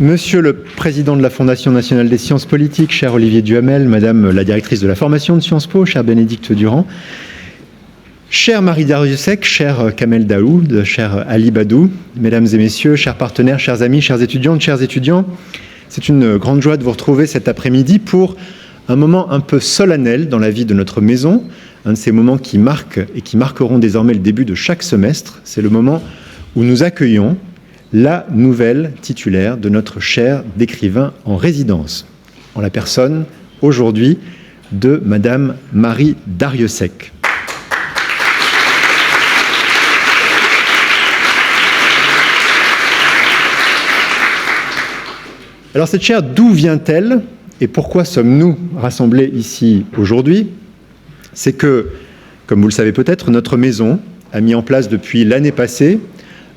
Monsieur le Président de la Fondation nationale des sciences politiques, cher Olivier Duhamel, Madame la directrice de la formation de Sciences Po, cher Bénédicte Durand, chère Marie Darrieussecq, cher Kamel Daoud, cher Ali Badou, Mesdames et Messieurs, chers partenaires, chers amis, chères étudiantes, chers étudiants, c'est une grande joie de vous retrouver cet après-midi pour un moment un peu solennel dans la vie de notre maison, un de ces moments qui marquent et qui marqueront désormais le début de chaque semestre. C'est le moment où nous accueillons la nouvelle titulaire de notre chaire d'écrivain en résidence, en la personne, aujourd'hui, de Madame Marie Darrieussecq. Alors cette chaire, d'où vient-elle et pourquoi sommes-nous rassemblés ici aujourd'hui? C'est que, comme vous le savez peut-être, notre maison a mis en place depuis l'année passée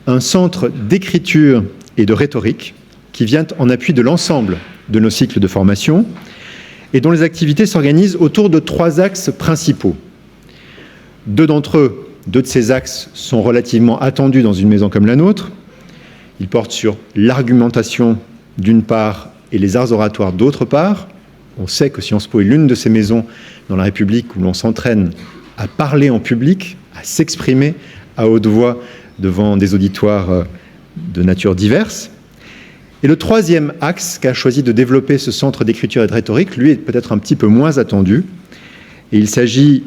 un centre d'écriture et de rhétorique qui vient en appui de l'ensemble de nos cycles de formation et dont les activités s'organisent autour de 3 axes principaux. Deux de ces axes sont relativement attendus dans une maison comme la nôtre. Ils portent sur l'argumentation d'une part et les arts oratoires d'autre part. On sait que Sciences Po est l'une de ces maisons dans la République où l'on s'entraîne à parler en public, à s'exprimer à haute voix devant des auditoires de nature diverse. Et le 3e axe qu'a choisi de développer ce centre d'écriture et de rhétorique, lui, est peut-être un petit peu moins attendu. Et il s'agit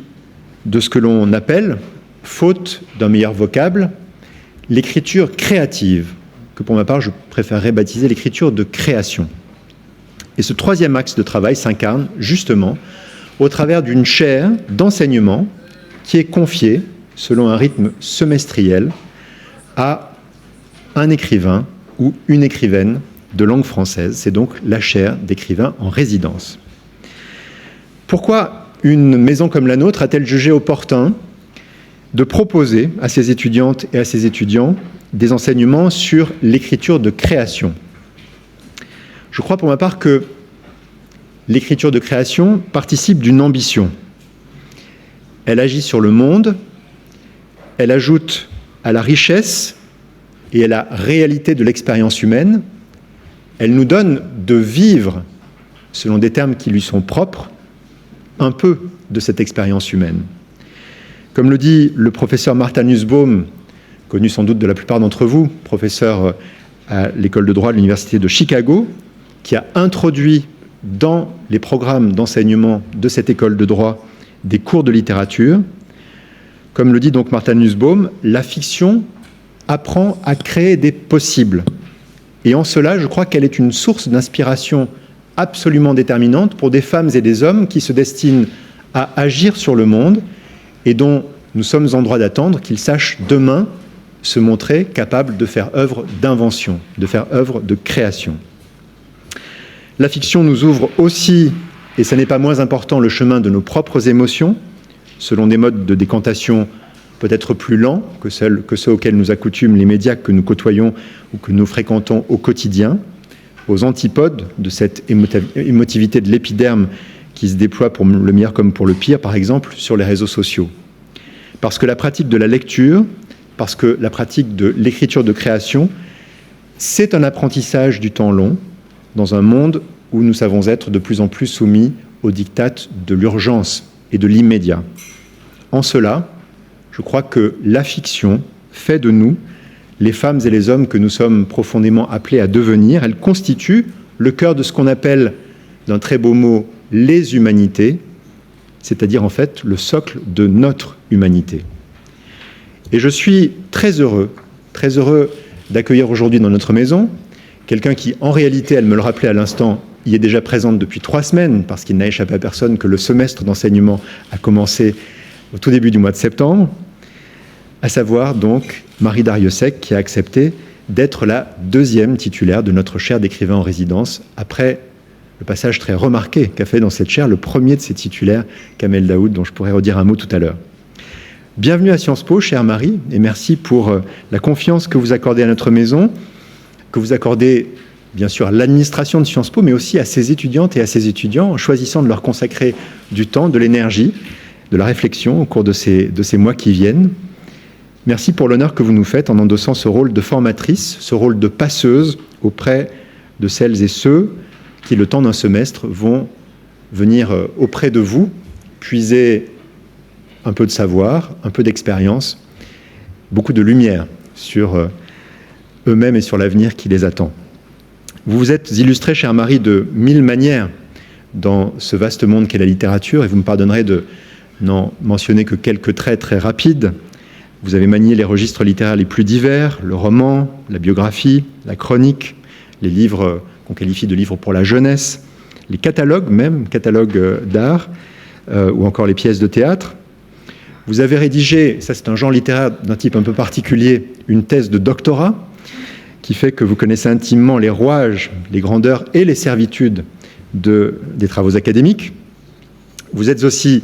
de ce que l'on appelle, faute d'un meilleur vocable, l'écriture créative, que pour ma part, je préférerais baptiser l'écriture de création. Et ce 3e axe de travail s'incarne justement au travers d'une chaire d'enseignement qui est confiée, selon un rythme semestriel, à un écrivain ou une écrivaine de langue française. C'est donc la chaire d'écrivain en résidence. Pourquoi une maison comme la nôtre a-t-elle jugé opportun de proposer à ses étudiantes et à ses étudiants des enseignements sur l'écriture de création? Je crois pour ma part que l'écriture de création participe d'une ambition. Elle agit sur le monde, elle ajoute à la richesse et à la réalité de l'expérience humaine, elle nous donne de vivre, selon des termes qui lui sont propres, un peu de cette expérience humaine. Comme le dit le professeur Martha Nussbaum, connu sans doute de la plupart d'entre vous, professeur à l'école de droit de l'université de Chicago, qui a introduit dans les programmes d'enseignement de cette école de droit des cours de littérature. Comme le dit donc Martha Nussbaum, la fiction apprend à créer des possibles. Et en cela, je crois qu'elle est une source d'inspiration absolument déterminante pour des femmes et des hommes qui se destinent à agir sur le monde et dont nous sommes en droit d'attendre qu'ils sachent demain se montrer capables de faire œuvre d'invention, de faire œuvre de création. La fiction nous ouvre aussi, et ce n'est pas moins important, le chemin de nos propres émotions, selon des modes de décantation peut-être plus lents que ceux auxquels nous accoutument les médias que nous côtoyons ou que nous fréquentons au quotidien, aux antipodes de cette émotivité de l'épiderme qui se déploie pour le meilleur comme pour le pire, par exemple, sur les réseaux sociaux. Parce que la pratique de la lecture, parce que la pratique de l'écriture de création, c'est un apprentissage du temps long, dans un monde où nous savons être de plus en plus soumis aux diktats de l'urgence et de l'immédiat. En cela, je crois que la fiction fait de nous les femmes et les hommes que nous sommes profondément appelés à devenir. Elle constitue le cœur de ce qu'on appelle, d'un très beau mot, les humanités, c'est-à-dire en fait le socle de notre humanité. Et je suis très heureux d'accueillir aujourd'hui dans notre maison quelqu'un qui, en réalité, elle me le rappelait à l'instant, y est déjà présente depuis 3 semaines, parce qu'il n'a échappé à personne que le semestre d'enseignement a commencé au tout début du mois de septembre, à savoir donc Marie Darrieussecq, qui a accepté d'être la 2e titulaire de notre chaire d'écrivain en résidence, après le passage très remarqué qu'a fait dans cette chaire le premier de ses titulaires, Kamel Daoud, dont je pourrais redire un mot tout à l'heure. Bienvenue à Sciences Po, chère Marie, et merci pour la confiance que vous accordez à notre maison, que vous accordez bien sûr à l'administration de Sciences Po, mais aussi à ses étudiantes et à ses étudiants, en choisissant de leur consacrer du temps, de l'énergie, de la réflexion au cours de ces mois qui viennent. Merci pour l'honneur que vous nous faites en endossant ce rôle de formatrice, ce rôle de passeuse auprès de celles et ceux qui, le temps d'un semestre, vont venir auprès de vous, puiser un peu de savoir, un peu d'expérience, beaucoup de lumière sur eux-mêmes et sur l'avenir qui les attend. Vous vous êtes illustré, cher Marie, de 1000 manières dans ce vaste monde qu'est la littérature, et vous me pardonnerez de n'en mentionner que quelques traits très rapides. Vous avez manié les registres littéraires les plus divers, le roman, la biographie, la chronique, les livres qu'on qualifie de livres pour la jeunesse, les catalogues même, catalogues d'art, ou encore les pièces de théâtre. Vous avez rédigé, ça c'est un genre littéraire d'un type un peu particulier, une thèse de doctorat, qui fait que vous connaissez intimement les rouages, les grandeurs et les servitudes des travaux académiques. Vous êtes aussi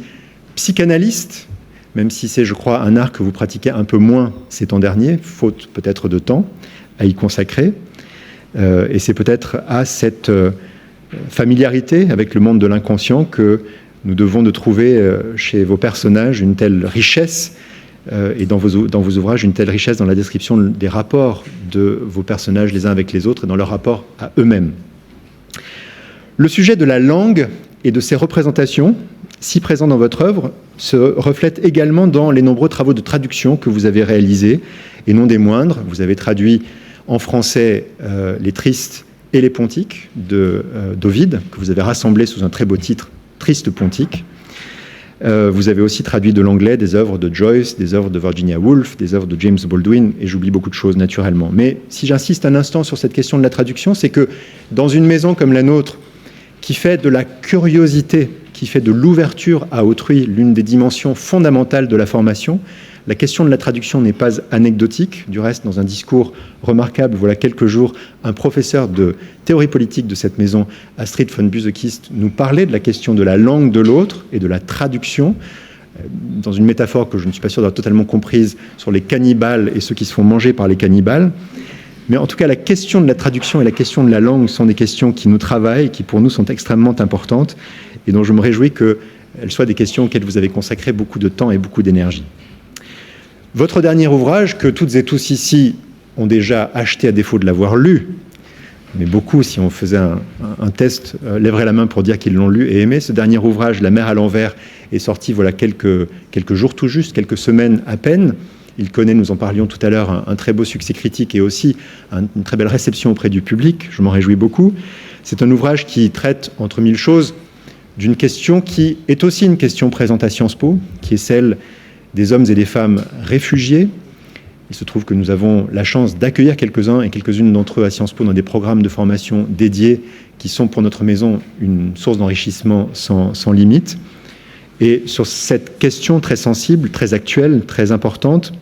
psychanalyste, même si c'est, je crois, un art que vous pratiquez un peu moins ces temps derniers, faute peut-être de temps à y consacrer. Et c'est peut-être à cette familiarité avec le monde de l'inconscient que nous devons de trouver chez vos personnages une telle richesse, et dans vos ouvrages, une telle richesse dans la description des rapports de vos personnages les uns avec les autres et dans leur rapport à eux-mêmes. Le sujet de la langue et de ses représentations, si présent dans votre œuvre, se reflète également dans les nombreux travaux de traduction que vous avez réalisés, et non des moindres. Vous avez traduit en français les Tristes et les Pontiques d'Ovide, que vous avez rassemblés sous un très beau titre, Triste Pontique. Vous avez aussi traduit de l'anglais des œuvres de Joyce, des œuvres de Virginia Woolf, des œuvres de James Baldwin, et j'oublie beaucoup de choses naturellement. Mais si j'insiste un instant sur cette question de la traduction, c'est que dans une maison comme la nôtre, qui fait de la curiosité, qui fait de l'ouverture à autrui l'une des dimensions fondamentales de la formation, la question de la traduction n'est pas anecdotique. Du reste, dans un discours remarquable, voilà quelques jours, un professeur de théorie politique de cette maison, Astrid von Büsekist, nous parlait de la question de la langue de l'autre et de la traduction, dans une métaphore que je ne suis pas sûr d'avoir totalement comprise, sur les cannibales et ceux qui se font manger par les cannibales. Mais en tout cas, la question de la traduction et la question de la langue sont des questions qui nous travaillent, qui pour nous sont extrêmement importantes, et dont je me réjouis qu'elles soient des questions auxquelles vous avez consacré beaucoup de temps et beaucoup d'énergie. Votre dernier ouvrage, que toutes et tous ici ont déjà acheté à défaut de l'avoir lu, mais beaucoup, si on faisait un test, lèveraient la main pour dire qu'ils l'ont lu et aimé. Ce dernier ouvrage, La mer à l'envers, est sorti voilà quelques jours tout juste, quelques semaines à peine. Il connaît, nous en parlions tout à l'heure, un très beau succès critique et aussi une très belle réception auprès du public. Je m'en réjouis beaucoup. C'est un ouvrage qui traite, entre mille choses, d'une question qui est aussi une question présente à Sciences Po, qui est celle des hommes et des femmes réfugiés. Il se trouve que nous avons la chance d'accueillir quelques-uns et quelques-unes d'entre eux à Sciences Po dans des programmes de formation dédiés qui sont pour notre maison une source d'enrichissement sans limite. Et sur cette question très sensible, très actuelle, très importante,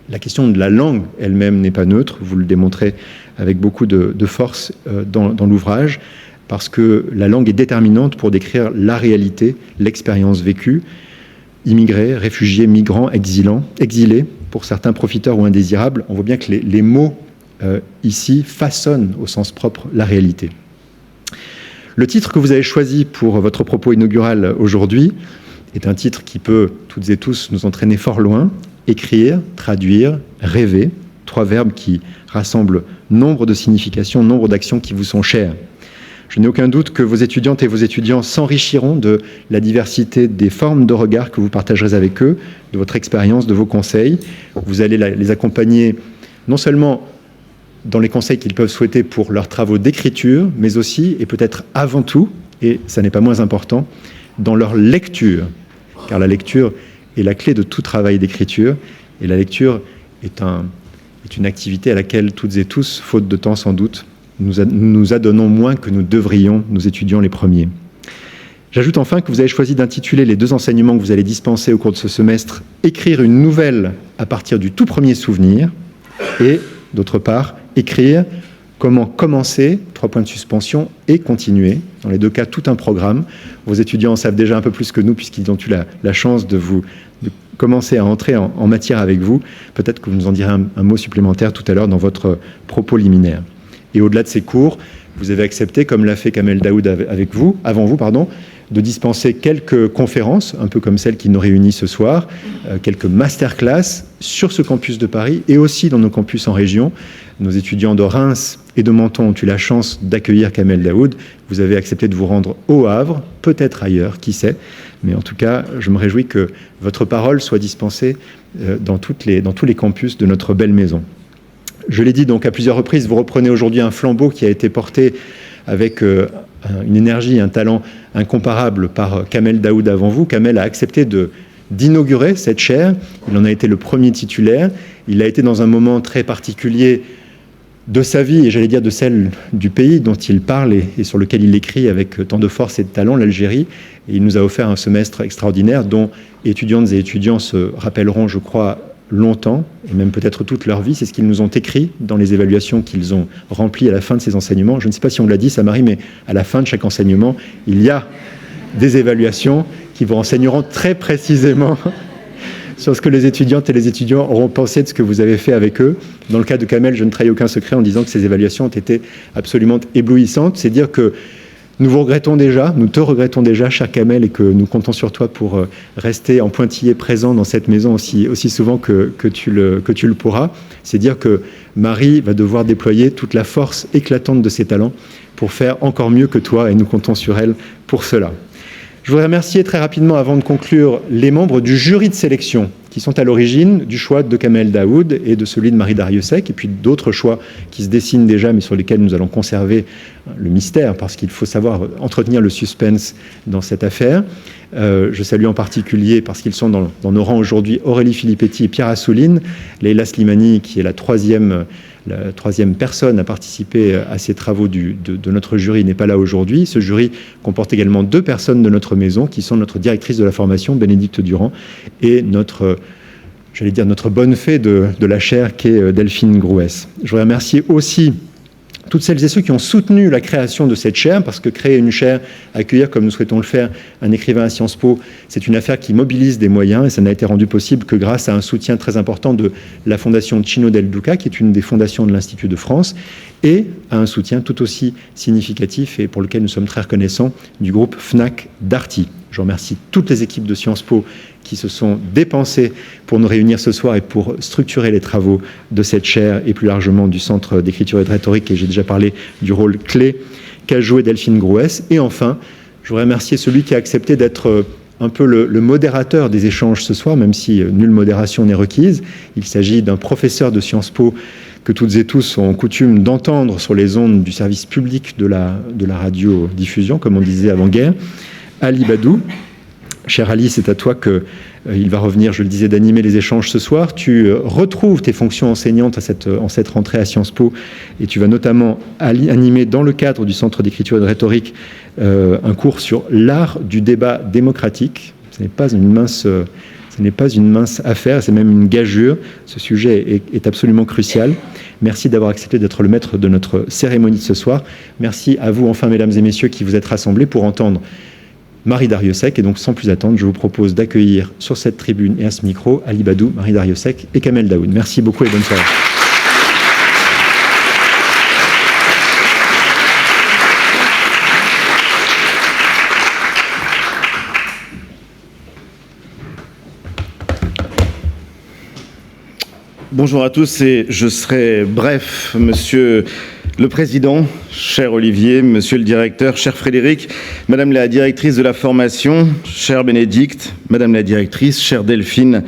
la question de la langue elle-même n'est pas neutre, vous le démontrez avec beaucoup de force dans l'ouvrage, parce que la langue est déterminante pour décrire la réalité, l'expérience vécue, immigrés, réfugiés, migrants, exilés, pour certains profiteurs ou indésirables. On voit bien que les mots ici façonnent au sens propre la réalité. Le titre que vous avez choisi pour votre propos inaugural aujourd'hui est un titre qui peut, toutes et tous, nous entraîner fort loin. Écrire, traduire, rêver, 3 verbes qui rassemblent nombre de significations, nombre d'actions qui vous sont chères. Je n'ai aucun doute que vos étudiantes et vos étudiants s'enrichiront de la diversité des formes de regard que vous partagerez avec eux, de votre expérience, de vos conseils. Vous allez les accompagner non seulement dans les conseils qu'ils peuvent souhaiter pour leurs travaux d'écriture, mais aussi, et peut-être avant tout, et ça n'est pas moins important, dans leur lecture. Car la lecture est la clé de tout travail d'écriture, et la lecture est une activité à laquelle toutes et tous, faute de temps sans doute, nous adonnons moins que nous devrions, nous étudiants les premiers. J'ajoute enfin que vous avez choisi d'intituler les 2 enseignements que vous allez dispenser au cours de ce semestre « Écrire une nouvelle à partir du tout premier souvenir » et, d'autre part, « Écrire comment commencer, 3 points de suspension, et continuer ». Dans les 2 cas, tout un programme. Vos étudiants en savent déjà un peu plus que nous puisqu'ils ont eu la chance de commencer à entrer en matière avec vous. Peut-être que vous nous en direz un mot supplémentaire tout à l'heure dans votre propos liminaire. Et au-delà de ces cours, vous avez accepté, comme l'a fait Kamel Daoud avant vous, de dispenser quelques conférences, un peu comme celle qui nous réunit ce soir, quelques masterclass sur ce campus de Paris et aussi dans nos campus en région. Nos étudiants de Reims et de Menton ont eu la chance d'accueillir Kamel Daoud. Vous avez accepté de vous rendre au Havre, peut-être ailleurs, qui sait. Mais en tout cas, je me réjouis que votre parole soit dispensée dans tous les campus de notre belle maison. Je l'ai dit donc à plusieurs reprises, vous reprenez aujourd'hui un flambeau qui a été porté avec une énergie, un talent incomparable par Kamel Daoud avant vous. Kamel a accepté d'inaugurer cette chaire. Il en a été le premier titulaire. Il a été dans un moment très particulier de sa vie, et j'allais dire de celle du pays dont il parle et sur lequel il écrit avec tant de force et de talent, l'Algérie. Et il nous a offert un semestre extraordinaire dont étudiantes et étudiants se rappelleront, je crois, longtemps, et même peut-être toute leur vie. C'est ce qu'ils nous ont écrit dans les évaluations qu'ils ont remplies à la fin de ces enseignements. Je ne sais pas si on l'a dit, ça Marie, mais à la fin de chaque enseignement, il y a des évaluations qui vous renseigneront très précisément sur ce que les étudiantes et les étudiants auront pensé de ce que vous avez fait avec eux. Dans le cas de Kamel, je ne trahis aucun secret en disant que ces évaluations ont été absolument éblouissantes. C'est dire que nous vous regrettons déjà, nous te regrettons déjà, cher Kamel, et que nous comptons sur toi pour rester en pointillé présent dans cette maison aussi souvent que tu le pourras. C'est dire que Marie va devoir déployer toute la force éclatante de ses talents pour faire encore mieux que toi, et nous comptons sur elle pour cela. Je voudrais remercier très rapidement, avant de conclure, les membres du jury de sélection qui sont à l'origine du choix de Kamel Daoud et de celui de Marie Darrieussecq, et puis d'autres choix qui se dessinent déjà, mais sur lesquels nous allons conserver le mystère, parce qu'il faut savoir entretenir le suspense dans cette affaire. Je salue en particulier, parce qu'ils sont dans nos rangs aujourd'hui, Aurélie Filippetti et Pierre Assouline, Leila Slimani, qui est la troisième personne à participer à ces travaux de notre jury, n'est pas là aujourd'hui. Ce jury comporte également 2 personnes de notre maison, qui sont notre directrice de la formation, Bénédicte Durand, et notre bonne fée de la chaire, qui est Delphine Grouès. Je voudrais remercier aussi toutes celles et ceux qui ont soutenu la création de cette chaire, parce que créer une chaire, accueillir, comme nous souhaitons le faire, un écrivain à Sciences Po, c'est une affaire qui mobilise des moyens, et ça n'a été rendu possible que grâce à un soutien très important de la Fondation Cino del Duca, qui est une des fondations de l'Institut de France, et à un soutien tout aussi significatif, et pour lequel nous sommes très reconnaissants, du groupe Fnac Darty. Je remercie toutes les équipes de Sciences Po qui se sont dépensées pour nous réunir ce soir et pour structurer les travaux de cette chaire et plus largement du Centre d'écriture et de rhétorique, et j'ai déjà parlé du rôle clé qu'a joué Delphine Grouès. Et enfin, je voudrais remercier celui qui a accepté d'être un peu le modérateur des échanges ce soir, même si nulle modération n'est requise. Il s'agit d'un professeur de Sciences Po que toutes et tous ont coutume d'entendre sur les ondes du service public de la radiodiffusion, comme on disait avant-guerre, Ali Badou. Cher Ali, c'est à toi qu'il va revenir, je le disais, d'animer les échanges ce soir. Tu retrouves tes fonctions enseignantes en cette rentrée à Sciences Po, et tu vas notamment animer dans le cadre du Centre d'écriture et de rhétorique un cours sur l'art du débat démocratique. Ce n'est pas une mince affaire, c'est même une gageure. Ce sujet est absolument crucial. Merci d'avoir accepté d'être le maître de notre cérémonie de ce soir. Merci à vous, enfin, mesdames et messieurs, qui vous êtes rassemblés pour entendre Marie Darrieussecq. Et donc, sans plus attendre, je vous propose d'accueillir sur cette tribune et à ce micro Ali Badou, Marie Darrieussecq et Kamel Daoud. Merci beaucoup et bonne soirée. Bonjour à tous, et je serai bref, monsieur le président, cher Olivier, monsieur le directeur, cher Frédéric, madame la directrice de la formation, chère Bénédicte, madame la directrice, chère Delphine,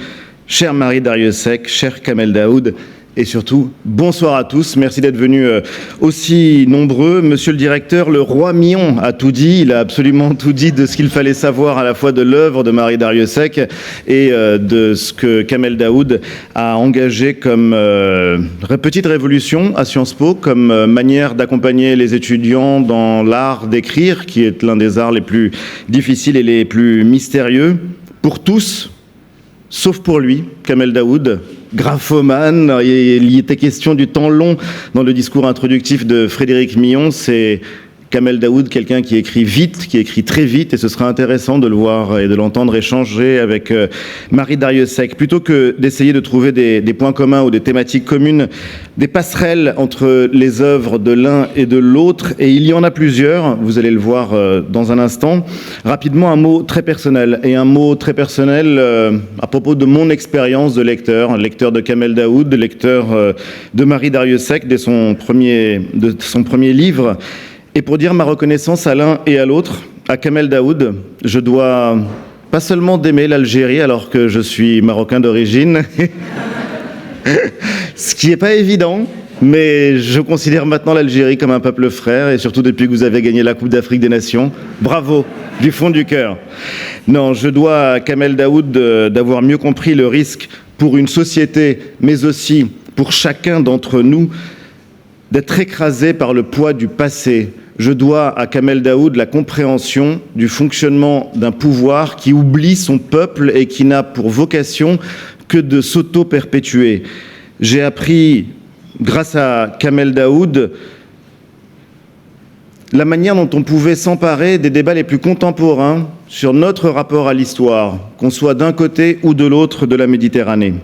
chère Marie Darrieussecq, cher Kamel Daoud, et surtout, bonsoir à tous. Merci d'être venus aussi nombreux. Monsieur le directeur, le roi Mion a tout dit. Il a absolument tout dit de ce qu'il fallait savoir à la fois de l'œuvre de Marie Darrieussecq et de ce que Kamel Daoud a engagé comme petite révolution à Sciences Po, comme manière d'accompagner les étudiants dans l'art d'écrire, qui est l'un des arts les plus difficiles et les plus mystérieux pour tous, sauf pour lui, Kamel Daoud, graphomane. Il y était question du temps long dans le discours introductif de Frédéric Millon. C'est Kamel Daoud, quelqu'un qui écrit vite, qui écrit très vite, et ce sera intéressant de le voir et de l'entendre échanger avec Marie Darrieussecq. Plutôt que d'essayer de trouver des points communs ou des thématiques communes, des passerelles entre les œuvres de l'un et de l'autre, et il y en a plusieurs, vous allez le voir dans un instant. Rapidement, un mot très personnel, et un mot très personnel à propos de mon expérience de lecteur de Kamel Daoud, lecteur de Marie Darrieussecq, de son premier livre. Et pour dire ma reconnaissance à l'un et à l'autre, à Kamel Daoud, je dois pas seulement d'aimer l'Algérie alors que je suis marocain d'origine, ce qui n'est pas évident, mais je considère maintenant l'Algérie comme un peuple frère, et surtout depuis que vous avez gagné la Coupe d'Afrique des Nations. Bravo, du fond du cœur. Non, je dois à Kamel Daoud d'avoir mieux compris le risque pour une société, mais aussi pour chacun d'entre nous, d'être écrasé par le poids du passé. Je dois à Kamel Daoud la compréhension du fonctionnement d'un pouvoir qui oublie son peuple et qui n'a pour vocation que de s'auto-perpétuer. J'ai appris, grâce à Kamel Daoud, la manière dont on pouvait s'emparer des débats les plus contemporains sur notre rapport à l'histoire, qu'on soit d'un côté ou de l'autre de la Méditerranée.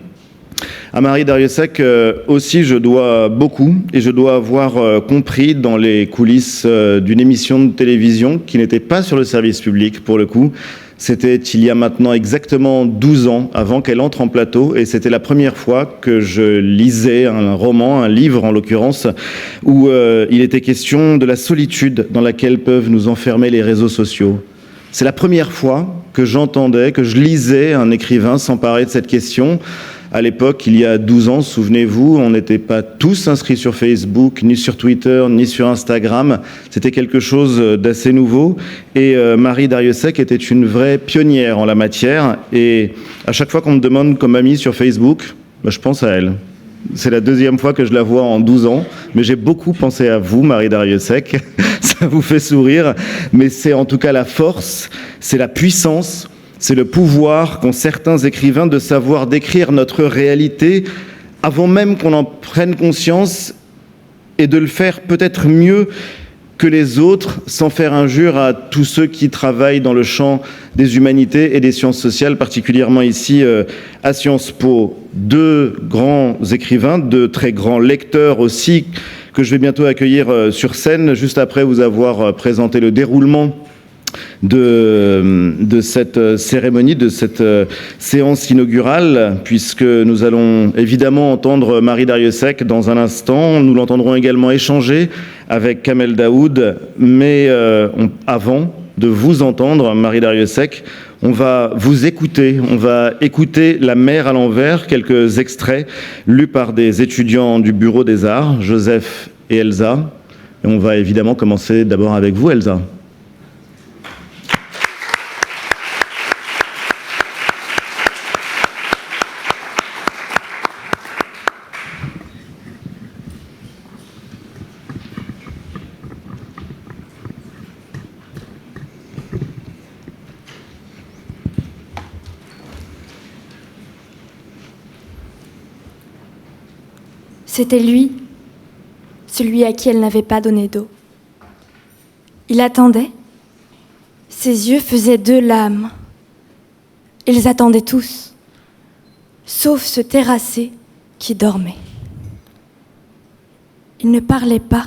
À Marie Darrieussecq aussi, je dois beaucoup, et je dois avoir compris dans les coulisses d'une émission de télévision qui n'était pas sur le service public pour le coup. C'était il y a maintenant exactement 12 ans avant qu'elle entre en plateau, et c'était la première fois que je lisais un roman, un livre en l'occurrence, où il était question de la solitude dans laquelle peuvent nous enfermer les réseaux sociaux. C'est la première fois que j'entendais, que je lisais un écrivain s'emparer de cette question. À l'époque, il y a 12 ans, souvenez-vous, on n'était pas tous inscrits sur Facebook, ni sur Twitter, ni sur Instagram. C'était quelque chose d'assez nouveau. Et Marie Darrieussecq était une vraie pionnière en la matière. Et à chaque fois qu'on me demande comme amie sur Facebook, je pense à elle. C'est la deuxième fois que je la vois en 12 ans. Mais j'ai beaucoup pensé à vous, Marie Darrieussecq. Ça vous fait sourire. Mais c'est en tout cas la force, c'est la puissance, c'est le pouvoir qu'ont certains écrivains de savoir décrire notre réalité avant même qu'on en prenne conscience, et de le faire peut-être mieux que les autres, sans faire injure à tous ceux qui travaillent dans le champ des humanités et des sciences sociales, particulièrement ici à Sciences Po. Deux grands écrivains, deux très grands lecteurs aussi, que je vais bientôt accueillir sur scène, juste après vous avoir présenté le déroulement de cette cérémonie, de cette séance inaugurale, puisque nous allons évidemment entendre Marie Darrieussecq dans un instant. Nous l'entendrons également échanger avec Kamel Daoud, mais avant de vous entendre, Marie Darrieussecq, on va vous écouter, on va écouter La mer à l'envers, quelques extraits lus par des étudiants du Bureau des Arts, Joseph et Elsa. Et on va évidemment commencer d'abord avec vous, Elsa. C'était lui, celui à qui elle n'avait pas donné d'eau. Il attendait. Ses yeux faisaient deux lames. Ils attendaient tous, sauf ce terrassé qui dormait. Il ne parlait pas,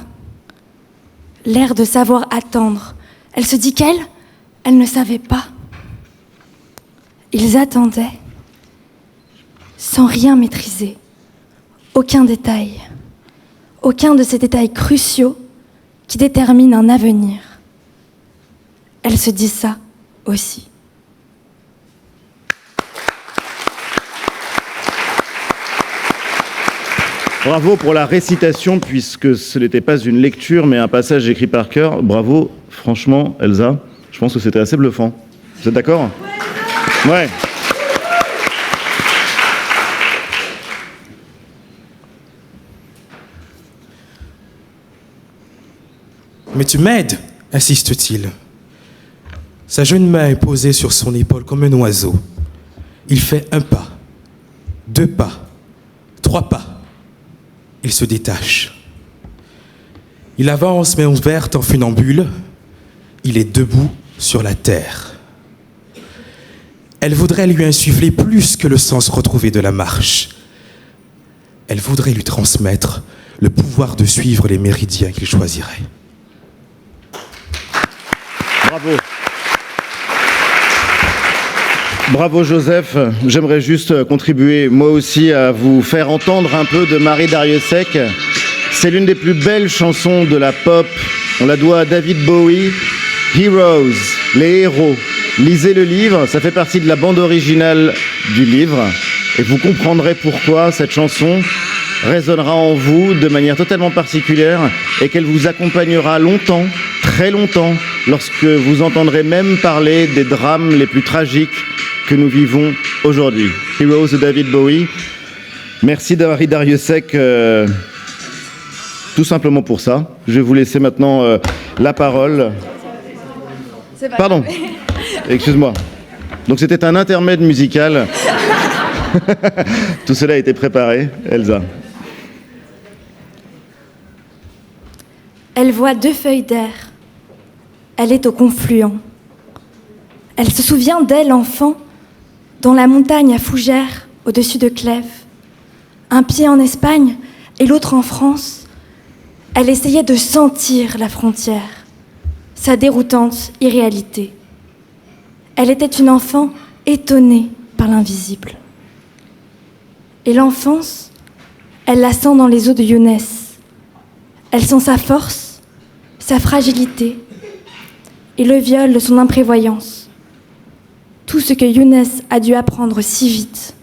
l'air de savoir attendre. Elle se dit qu'elle, elle ne savait pas. Ils attendaient, sans rien maîtriser. Aucun détail, aucun de ces détails cruciaux qui déterminent un avenir. Elle se dit ça aussi. Bravo pour la récitation, puisque ce n'était pas une lecture, mais un passage écrit par cœur. Bravo, franchement, Elsa, je pense que c'était assez bluffant. Vous êtes d'accord ? Ouais. Mais tu m'aides, insiste-t-il. Sa jeune main est posée sur son épaule comme un oiseau. Il fait un pas, deux pas, trois pas. Il se détache. Il avance, main ouverte en funambule. Il est debout sur la terre. Elle voudrait lui insuffler plus que le sens retrouvé de la marche. Elle voudrait lui transmettre le pouvoir de suivre les méridiens qu'il choisirait. Bravo. Bravo Joseph. J'aimerais juste contribuer moi aussi à vous faire entendre un peu de Marie Darrieussecq. C'est l'une des plus belles chansons de la pop. On la doit à David Bowie. Heroes, les héros. Lisez le livre, ça fait partie de la bande originale du livre. Et vous comprendrez pourquoi cette chanson résonnera en vous de manière totalement particulière et qu'elle vous accompagnera longtemps, très longtemps, lorsque vous entendrez même parler des drames les plus tragiques que nous vivons aujourd'hui. Heroes de David Bowie. Merci Marie Darrieussecq, tout simplement pour ça. Je vais vous laisser maintenant la parole. Pardon, excuse-moi. Donc c'était un intermède musical. Tout cela a été préparé. Elsa. Elle voit deux feuilles d'air. Elle est au confluent. Elle se souvient d'elle, enfant, dans la montagne à fougères, au-dessus de Clèves. Un pied en Espagne et l'autre en France. Elle essayait de sentir la frontière, sa déroutante irréalité. Elle était une enfant étonnée par l'invisible. Et l'enfance, elle la sent dans les os de Younes. Elle sent sa force, sa fragilité et le viol de son imprévoyance. Tout ce que Younes a dû apprendre si vite,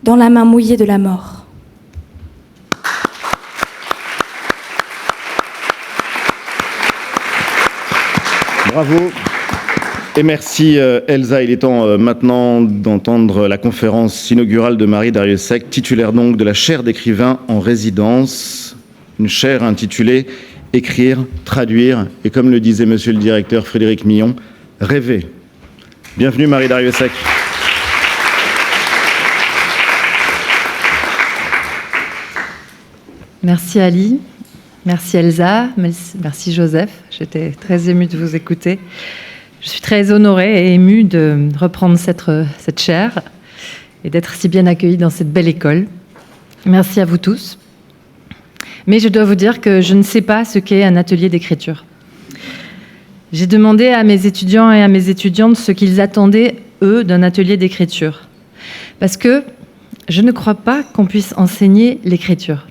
dans la main mouillée de la mort. Bravo. Et merci Elsa. Il est temps maintenant d'entendre la conférence inaugurale de Marie Darrieussecq, titulaire donc de la chaire d'écrivain en résidence. Une chaire intitulée « Écrire, traduire » et comme le disait monsieur le directeur Frédéric Millon, « Rêver ». Bienvenue Marie Darrieussecq. Merci Ali, merci Elsa, merci Joseph. J'étais très émue de vous écouter. Je suis très honorée et émue de reprendre cette chaire et d'être si bien accueillie dans cette belle école. Merci à vous tous. Mais je dois vous dire que je ne sais pas ce qu'est un atelier d'écriture. J'ai demandé à mes étudiants et à mes étudiantes ce qu'ils attendaient, eux, d'un atelier d'écriture. Parce que je ne crois pas qu'on puisse enseigner l'écriture.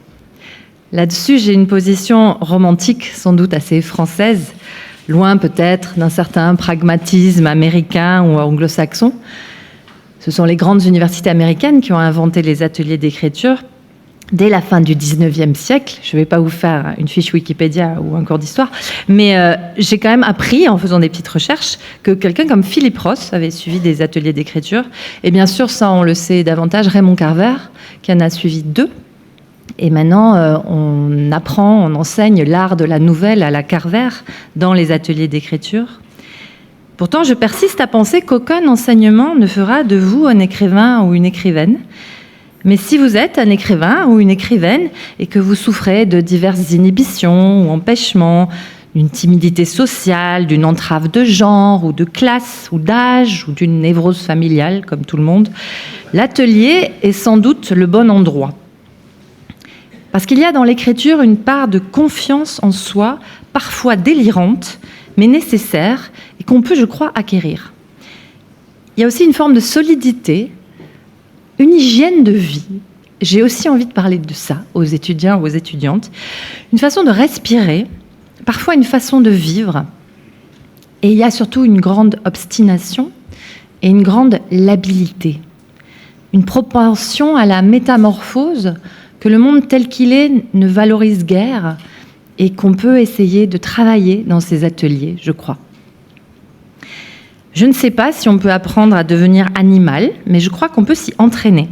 Là-dessus, j'ai une position romantique, sans doute assez française, loin peut-être d'un certain pragmatisme américain ou anglo-saxon. Ce sont les grandes universités américaines qui ont inventé les ateliers d'écriture dès la fin du 19e siècle. Je ne vais pas vous faire une fiche Wikipédia ou un cours d'histoire, mais j'ai quand même appris, en faisant des petites recherches, que quelqu'un comme Philip Roth avait suivi des ateliers d'écriture. Et bien sûr, ça, on le sait davantage, Raymond Carver, qui en a suivi 2. Et maintenant, on apprend, on enseigne l'art de la nouvelle à la Carver dans les ateliers d'écriture. Pourtant, je persiste à penser qu'aucun enseignement ne fera de vous un écrivain ou une écrivaine. Mais si vous êtes un écrivain ou une écrivaine et que vous souffrez de diverses inhibitions ou empêchements, d'une timidité sociale, d'une entrave de genre ou de classe ou d'âge ou d'une névrose familiale, comme tout le monde, l'atelier est sans doute le bon endroit. Parce qu'il y a dans l'écriture une part de confiance en soi, parfois délirante, mais nécessaire, et qu'on peut, je crois, acquérir. Il y a aussi une forme de solidité, une hygiène de vie. J'ai aussi envie de parler de ça aux étudiants ou aux étudiantes. Une façon de respirer, parfois une façon de vivre. Et il y a surtout une grande obstination et une grande labilité. Une propension à la métamorphose que le monde tel qu'il est ne valorise guère et qu'on peut essayer de travailler dans ces ateliers, je crois. Je ne sais pas si on peut apprendre à devenir animal, mais je crois qu'on peut s'y entraîner.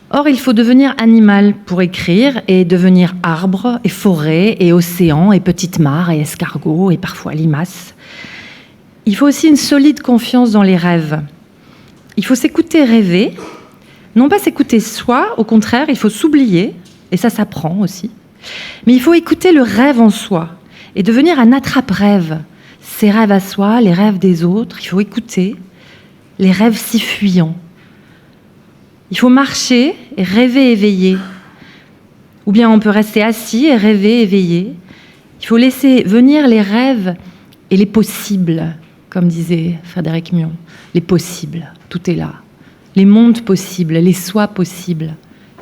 Or, il faut devenir animal pour écrire et devenir arbre et forêt et océan et petite mare et escargot et parfois limace. Il faut aussi une solide confiance dans les rêves. Il faut s'écouter rêver, non pas s'écouter soi, au contraire, il faut s'oublier, et ça s'apprend aussi. Mais il faut écouter le rêve en soi et devenir un attrape-rêve. Ses rêves à soi, les rêves des autres, il faut écouter les rêves si fuyants. Il faut marcher et rêver éveillé. Ou bien on peut rester assis et rêver éveillé. Il faut laisser venir les rêves et les possibles, comme disait Frédéric Mion. Les possibles, tout est là. Les mondes possibles, les soi possibles,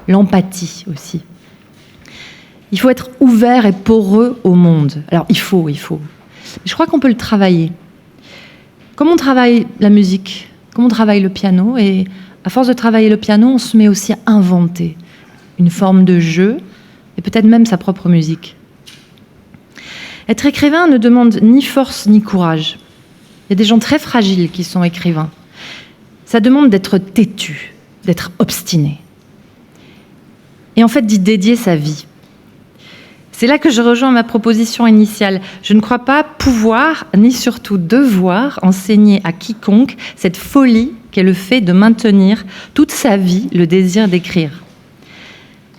l'empathie aussi. Il faut être ouvert et poreux au monde. Alors il faut. Je crois qu'on peut le travailler. Comme on travaille la musique, comme on travaille le piano, et à force de travailler le piano, on se met aussi à inventer une forme de jeu, et peut-être même sa propre musique. Être écrivain ne demande ni force ni courage. Il y a des gens très fragiles qui sont écrivains. Ça demande d'être têtu, d'être obstiné. Et en fait, d'y dédier sa vie. C'est là que je rejoins ma proposition initiale. Je ne crois pas pouvoir, ni surtout devoir, enseigner à quiconque cette folie qu'est le fait de maintenir toute sa vie le désir d'écrire.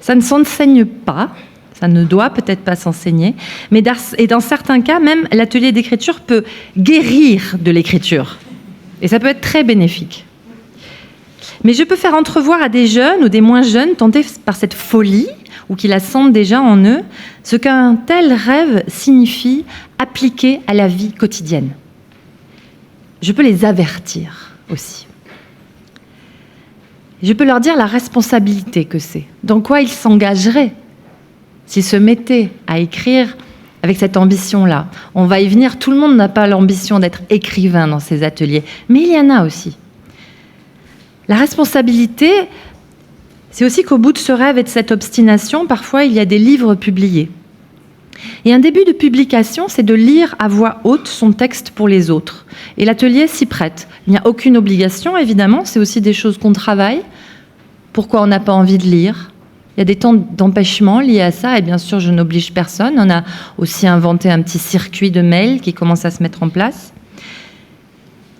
Ça ne s'enseigne pas, ça ne doit peut-être pas s'enseigner, mais dans certains cas, même l'atelier d'écriture peut guérir de l'écriture. Et ça peut être très bénéfique. Mais je peux faire entrevoir à des jeunes ou des moins jeunes tentés par cette folie, ou qui la sentent déjà en eux, ce qu'un tel rêve signifie appliqué à la vie quotidienne. Je peux les avertir aussi. Je peux leur dire la responsabilité que c'est, dans quoi ils s'engageraient s'ils se mettaient à écrire avec cette ambition-là. On va y venir, tout le monde n'a pas l'ambition d'être écrivain dans ces ateliers, mais il y en a aussi. La responsabilité, c'est aussi qu'au bout de ce rêve et de cette obstination, parfois il y a des livres publiés. Et un début de publication, c'est de lire à voix haute son texte pour les autres. Et l'atelier s'y prête. Il n'y a aucune obligation, évidemment, c'est aussi des choses qu'on travaille. Pourquoi on n'a pas envie de lire ? Il y a des temps d'empêchement liés à ça, et bien sûr, je n'oblige personne. On a aussi inventé un petit circuit de mails qui commence à se mettre en place.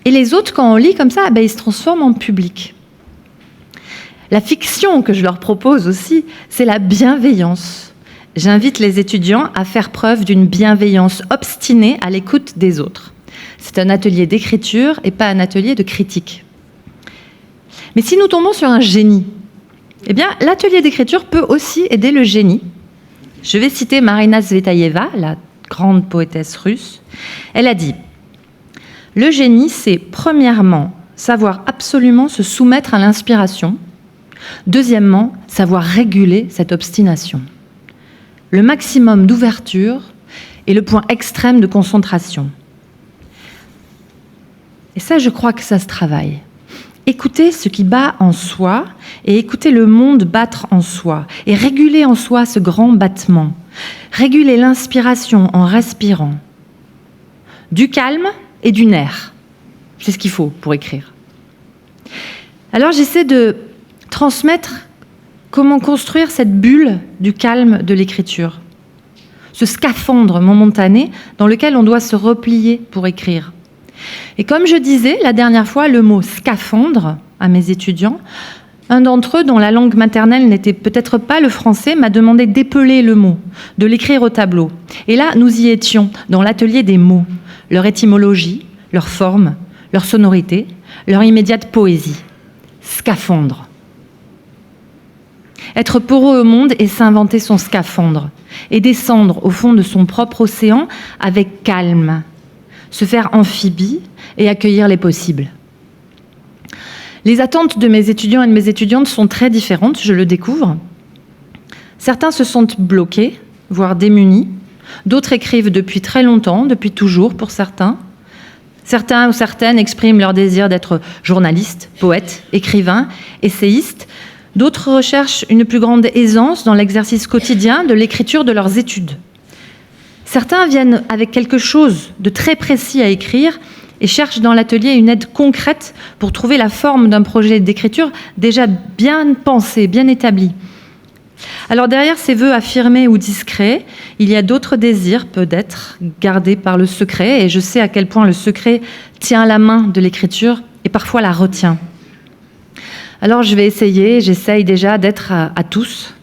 Et les autres, quand on lit comme ça, ils se transforment en public. La fiction que je leur propose aussi, c'est la bienveillance. J'invite les étudiants à faire preuve d'une bienveillance obstinée à l'écoute des autres. C'est un atelier d'écriture et pas un atelier de critique. Mais si nous tombons sur un génie, eh bien, l'atelier d'écriture peut aussi aider le génie. Je vais citer Marina Tsvetaeva, la grande poétesse russe. Elle a dit « Le génie, c'est premièrement savoir absolument se soumettre à l'inspiration. Deuxièmement, savoir réguler cette obstination. Le maximum d'ouverture et le point extrême de concentration. » Et ça, je crois que ça se travaille. Écouter ce qui bat en soi et écouter le monde battre en soi et réguler en soi ce grand battement. Réguler l'inspiration en respirant. Du calme et du nerf. C'est ce qu'il faut pour écrire. Alors j'essaie de transmettre comment construire cette bulle du calme de l'écriture. Ce scaphandre momentané dans lequel on doit se replier pour écrire. Et comme je disais la dernière fois le mot scaphandre à mes étudiants, un d'entre eux, dont la langue maternelle n'était peut-être pas le français, m'a demandé d'épeler le mot, de l'écrire au tableau. Et là, nous y étions, dans l'atelier des mots, leur étymologie, leur forme, leur sonorité, leur immédiate poésie. Scaphandre. Être poreux au monde et s'inventer son scaphandre, et descendre au fond de son propre océan avec calme, se faire amphibie et accueillir les possibles. Les attentes de mes étudiants et de mes étudiantes sont très différentes, je le découvre. Certains se sentent bloqués, voire démunis. D'autres écrivent depuis très longtemps, depuis toujours pour certains. Certains ou certaines expriment leur désir d'être journalistes, poètes, écrivains, essayistes. D'autres recherchent une plus grande aisance dans l'exercice quotidien de l'écriture de leurs études. Certains viennent avec quelque chose de très précis à écrire et cherchent dans l'atelier une aide concrète pour trouver la forme d'un projet d'écriture déjà bien pensé, bien établi. Alors derrière ces vœux affirmés ou discrets, il y a d'autres désirs peut-être gardés par le secret, et je sais à quel point le secret tient la main de l'écriture et parfois la retient. Alors j'essaye déjà d'être à tous,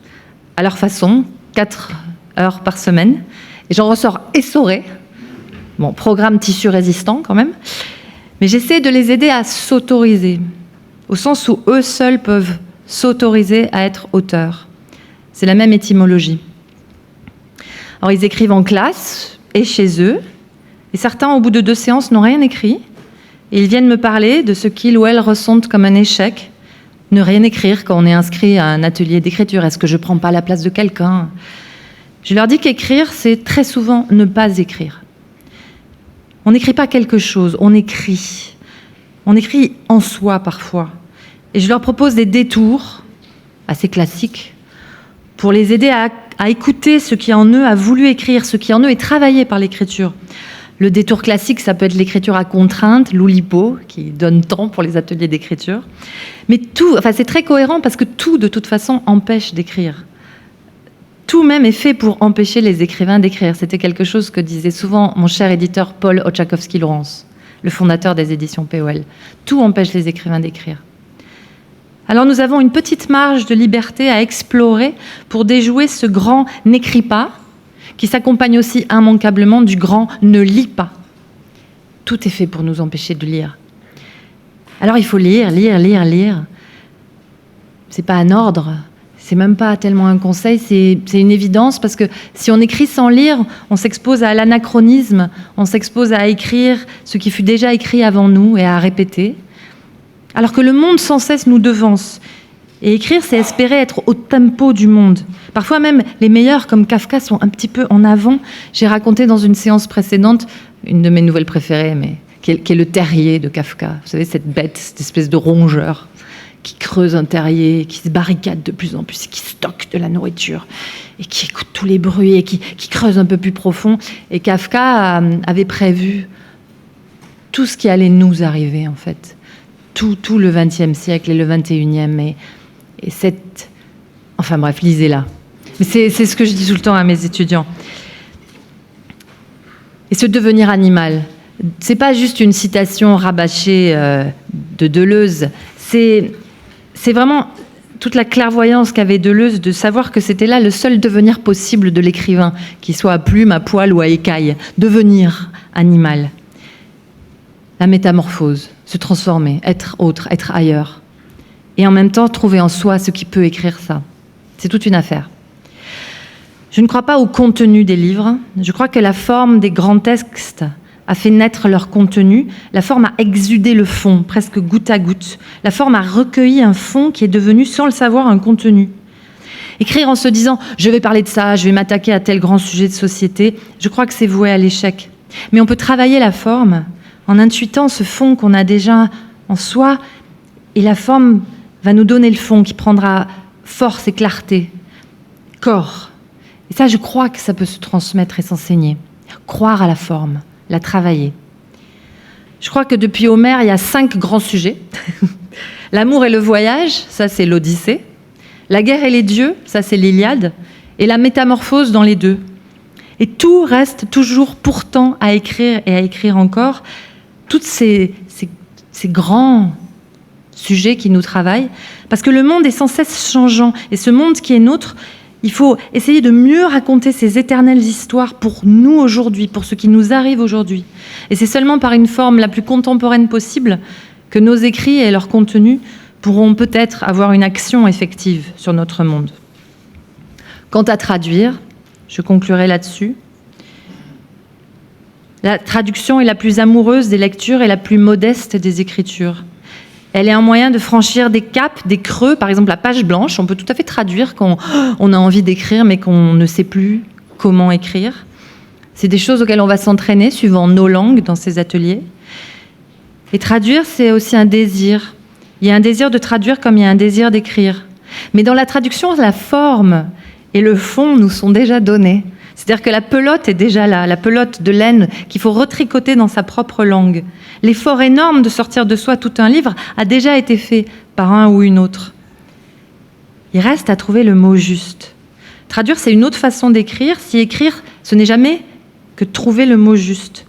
à leur façon, 4 heures par semaine. Et j'en ressors essorée. Bon, programme tissu résistant quand même. Mais j'essaie de les aider à s'autoriser, au sens où eux seuls peuvent s'autoriser à être auteurs. C'est la même étymologie. Alors ils écrivent en classe et chez eux, et certains au bout de 2 séances n'ont rien écrit, et ils viennent me parler de ce qu'ils ou elles ressentent comme un échec, ne rien écrire quand on est inscrit à un atelier d'écriture. Est-ce que je ne prends pas la place de quelqu'un ? Je leur dis qu'écrire, c'est très souvent ne pas écrire. On n'écrit pas quelque chose, on écrit. On écrit en soi parfois. Et je leur propose des détours assez classiques pour les aider à écouter ce qui en eux a voulu écrire, ce qui en eux est travaillé par l'écriture. Le détour classique, ça peut être l'écriture à contrainte, l'Oulipo, qui donne temps pour les ateliers d'écriture. Mais tout, c'est très cohérent parce que tout, de toute façon, empêche d'écrire. Tout même est fait pour empêcher les écrivains d'écrire. C'était quelque chose que disait souvent mon cher éditeur Paul Oczakowski-Lawrence, le fondateur des éditions POL. Tout empêche les écrivains d'écrire. Alors nous avons une petite marge de liberté à explorer pour déjouer ce grand « n'écris pas », qui s'accompagne aussi immanquablement du grand « ne lis pas ». Tout est fait pour nous empêcher de lire. Alors il faut lire, lire, lire, lire. C'est pas un ordre, c'est même pas tellement un conseil, c'est une évidence, parce que si on écrit sans lire, on s'expose à l'anachronisme, on s'expose à écrire ce qui fut déjà écrit avant nous et à répéter. Alors que le monde sans cesse nous devance. Et écrire, c'est espérer être au tempo du monde. Parfois même, les meilleurs, comme Kafka, sont un petit peu en avant. J'ai raconté dans une séance précédente, une de mes nouvelles préférées, mais qui est le terrier de Kafka. Vous savez, cette bête, cette espèce de rongeur qui creuse un terrier, qui se barricade de plus en plus, qui stocke de la nourriture, et qui écoute tous les bruits, et qui creuse un peu plus profond. Et Kafka avait prévu tout ce qui allait nous arriver, en fait. Tout le XXe siècle et le XXIe. Et cette... Enfin bref, lisez-la. Mais c'est ce que je dis tout le temps à mes étudiants. Et ce devenir animal, c'est pas juste une citation rabâchée de Deleuze, c'est vraiment toute la clairvoyance qu'avait Deleuze de savoir que c'était là le seul devenir possible de l'écrivain, qu'il soit à plume, à poil ou à écaille. Devenir animal. La métamorphose, se transformer, être autre, être ailleurs. Et en même temps, trouver en soi ce qui peut écrire ça. C'est toute une affaire. Je ne crois pas au contenu des livres. Je crois que la forme des grands textes a fait naître leur contenu. La forme a exudé le fond, presque goutte à goutte. La forme a recueilli un fond qui est devenu, sans le savoir, un contenu. Écrire en se disant « je vais parler de ça, je vais m'attaquer à tel grand sujet de société », je crois que c'est voué à l'échec. Mais on peut travailler la forme en intuitant ce fond qu'on a déjà en soi, et la forme va nous donner le fond qui prendra force et clarté, corps. Et ça, je crois que ça peut se transmettre et s'enseigner. Croire à la forme, la travailler. Je crois que depuis Homère, il y a 5 grands sujets. L'amour et le voyage, ça c'est l'Odyssée. La guerre et les dieux, ça c'est l'Iliade. Et la métamorphose dans les 2. Et tout reste toujours pourtant à écrire et à écrire encore. Tous ces grands sujets qui nous travaillent, parce que le monde est sans cesse changeant, et ce monde qui est nôtre, il faut essayer de mieux raconter ces éternelles histoires pour nous aujourd'hui, pour ce qui nous arrive aujourd'hui. Et c'est seulement par une forme la plus contemporaine possible que nos écrits et leur contenu pourront peut-être avoir une action effective sur notre monde. Quant à traduire, je conclurai là-dessus. La traduction est la plus amoureuse des lectures et la plus modeste des écritures. Elle est un moyen de franchir des caps, des creux, par exemple la page blanche. On peut tout à fait traduire quand on a envie d'écrire mais qu'on ne sait plus comment écrire. C'est des choses auxquelles on va s'entraîner suivant nos langues dans ces ateliers. Et traduire, c'est aussi un désir. Il y a un désir de traduire comme il y a un désir d'écrire. Mais dans la traduction, la forme et le fond nous sont déjà donnés. C'est-à-dire que la pelote est déjà là, la pelote de laine qu'il faut retricoter dans sa propre langue. L'effort énorme de sortir de soi tout un livre a déjà été fait par un ou une autre. Il reste à trouver le mot juste. Traduire, c'est une autre façon d'écrire. Si écrire, ce n'est jamais que trouver le mot juste.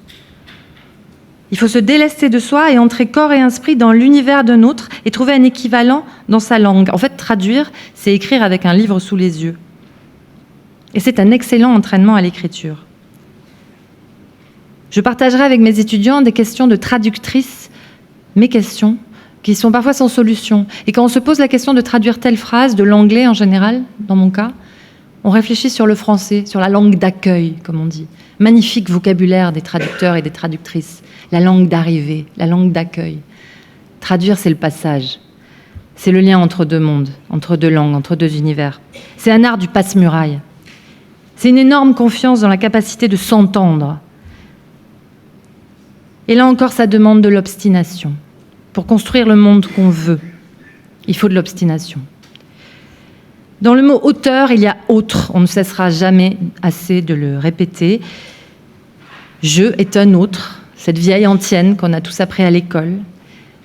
Il faut se délester de soi et entrer corps et esprit dans l'univers d'un autre et trouver un équivalent dans sa langue. En fait, traduire, c'est écrire avec un livre sous les yeux. Et c'est un excellent entraînement à l'écriture. Je partagerai avec mes étudiants des questions de traductrice, mes questions, qui sont parfois sans solution. Et quand on se pose la question de traduire telle phrase, de l'anglais en général, dans mon cas, on réfléchit sur le français, sur la langue d'accueil, comme on dit. Magnifique vocabulaire des traducteurs et des traductrices. La langue d'arrivée, la langue d'accueil. Traduire, c'est le passage. C'est le lien entre deux mondes, entre deux langues, entre deux univers. C'est un art du passe-muraille. C'est une énorme confiance dans la capacité de s'entendre. Et là encore, ça demande de l'obstination. Pour construire le monde qu'on veut, il faut de l'obstination. Dans le mot « auteur », il y a « autre ». On ne cessera jamais assez de le répéter. « Je » est un autre, cette vieille antienne qu'on a tous appris à l'école.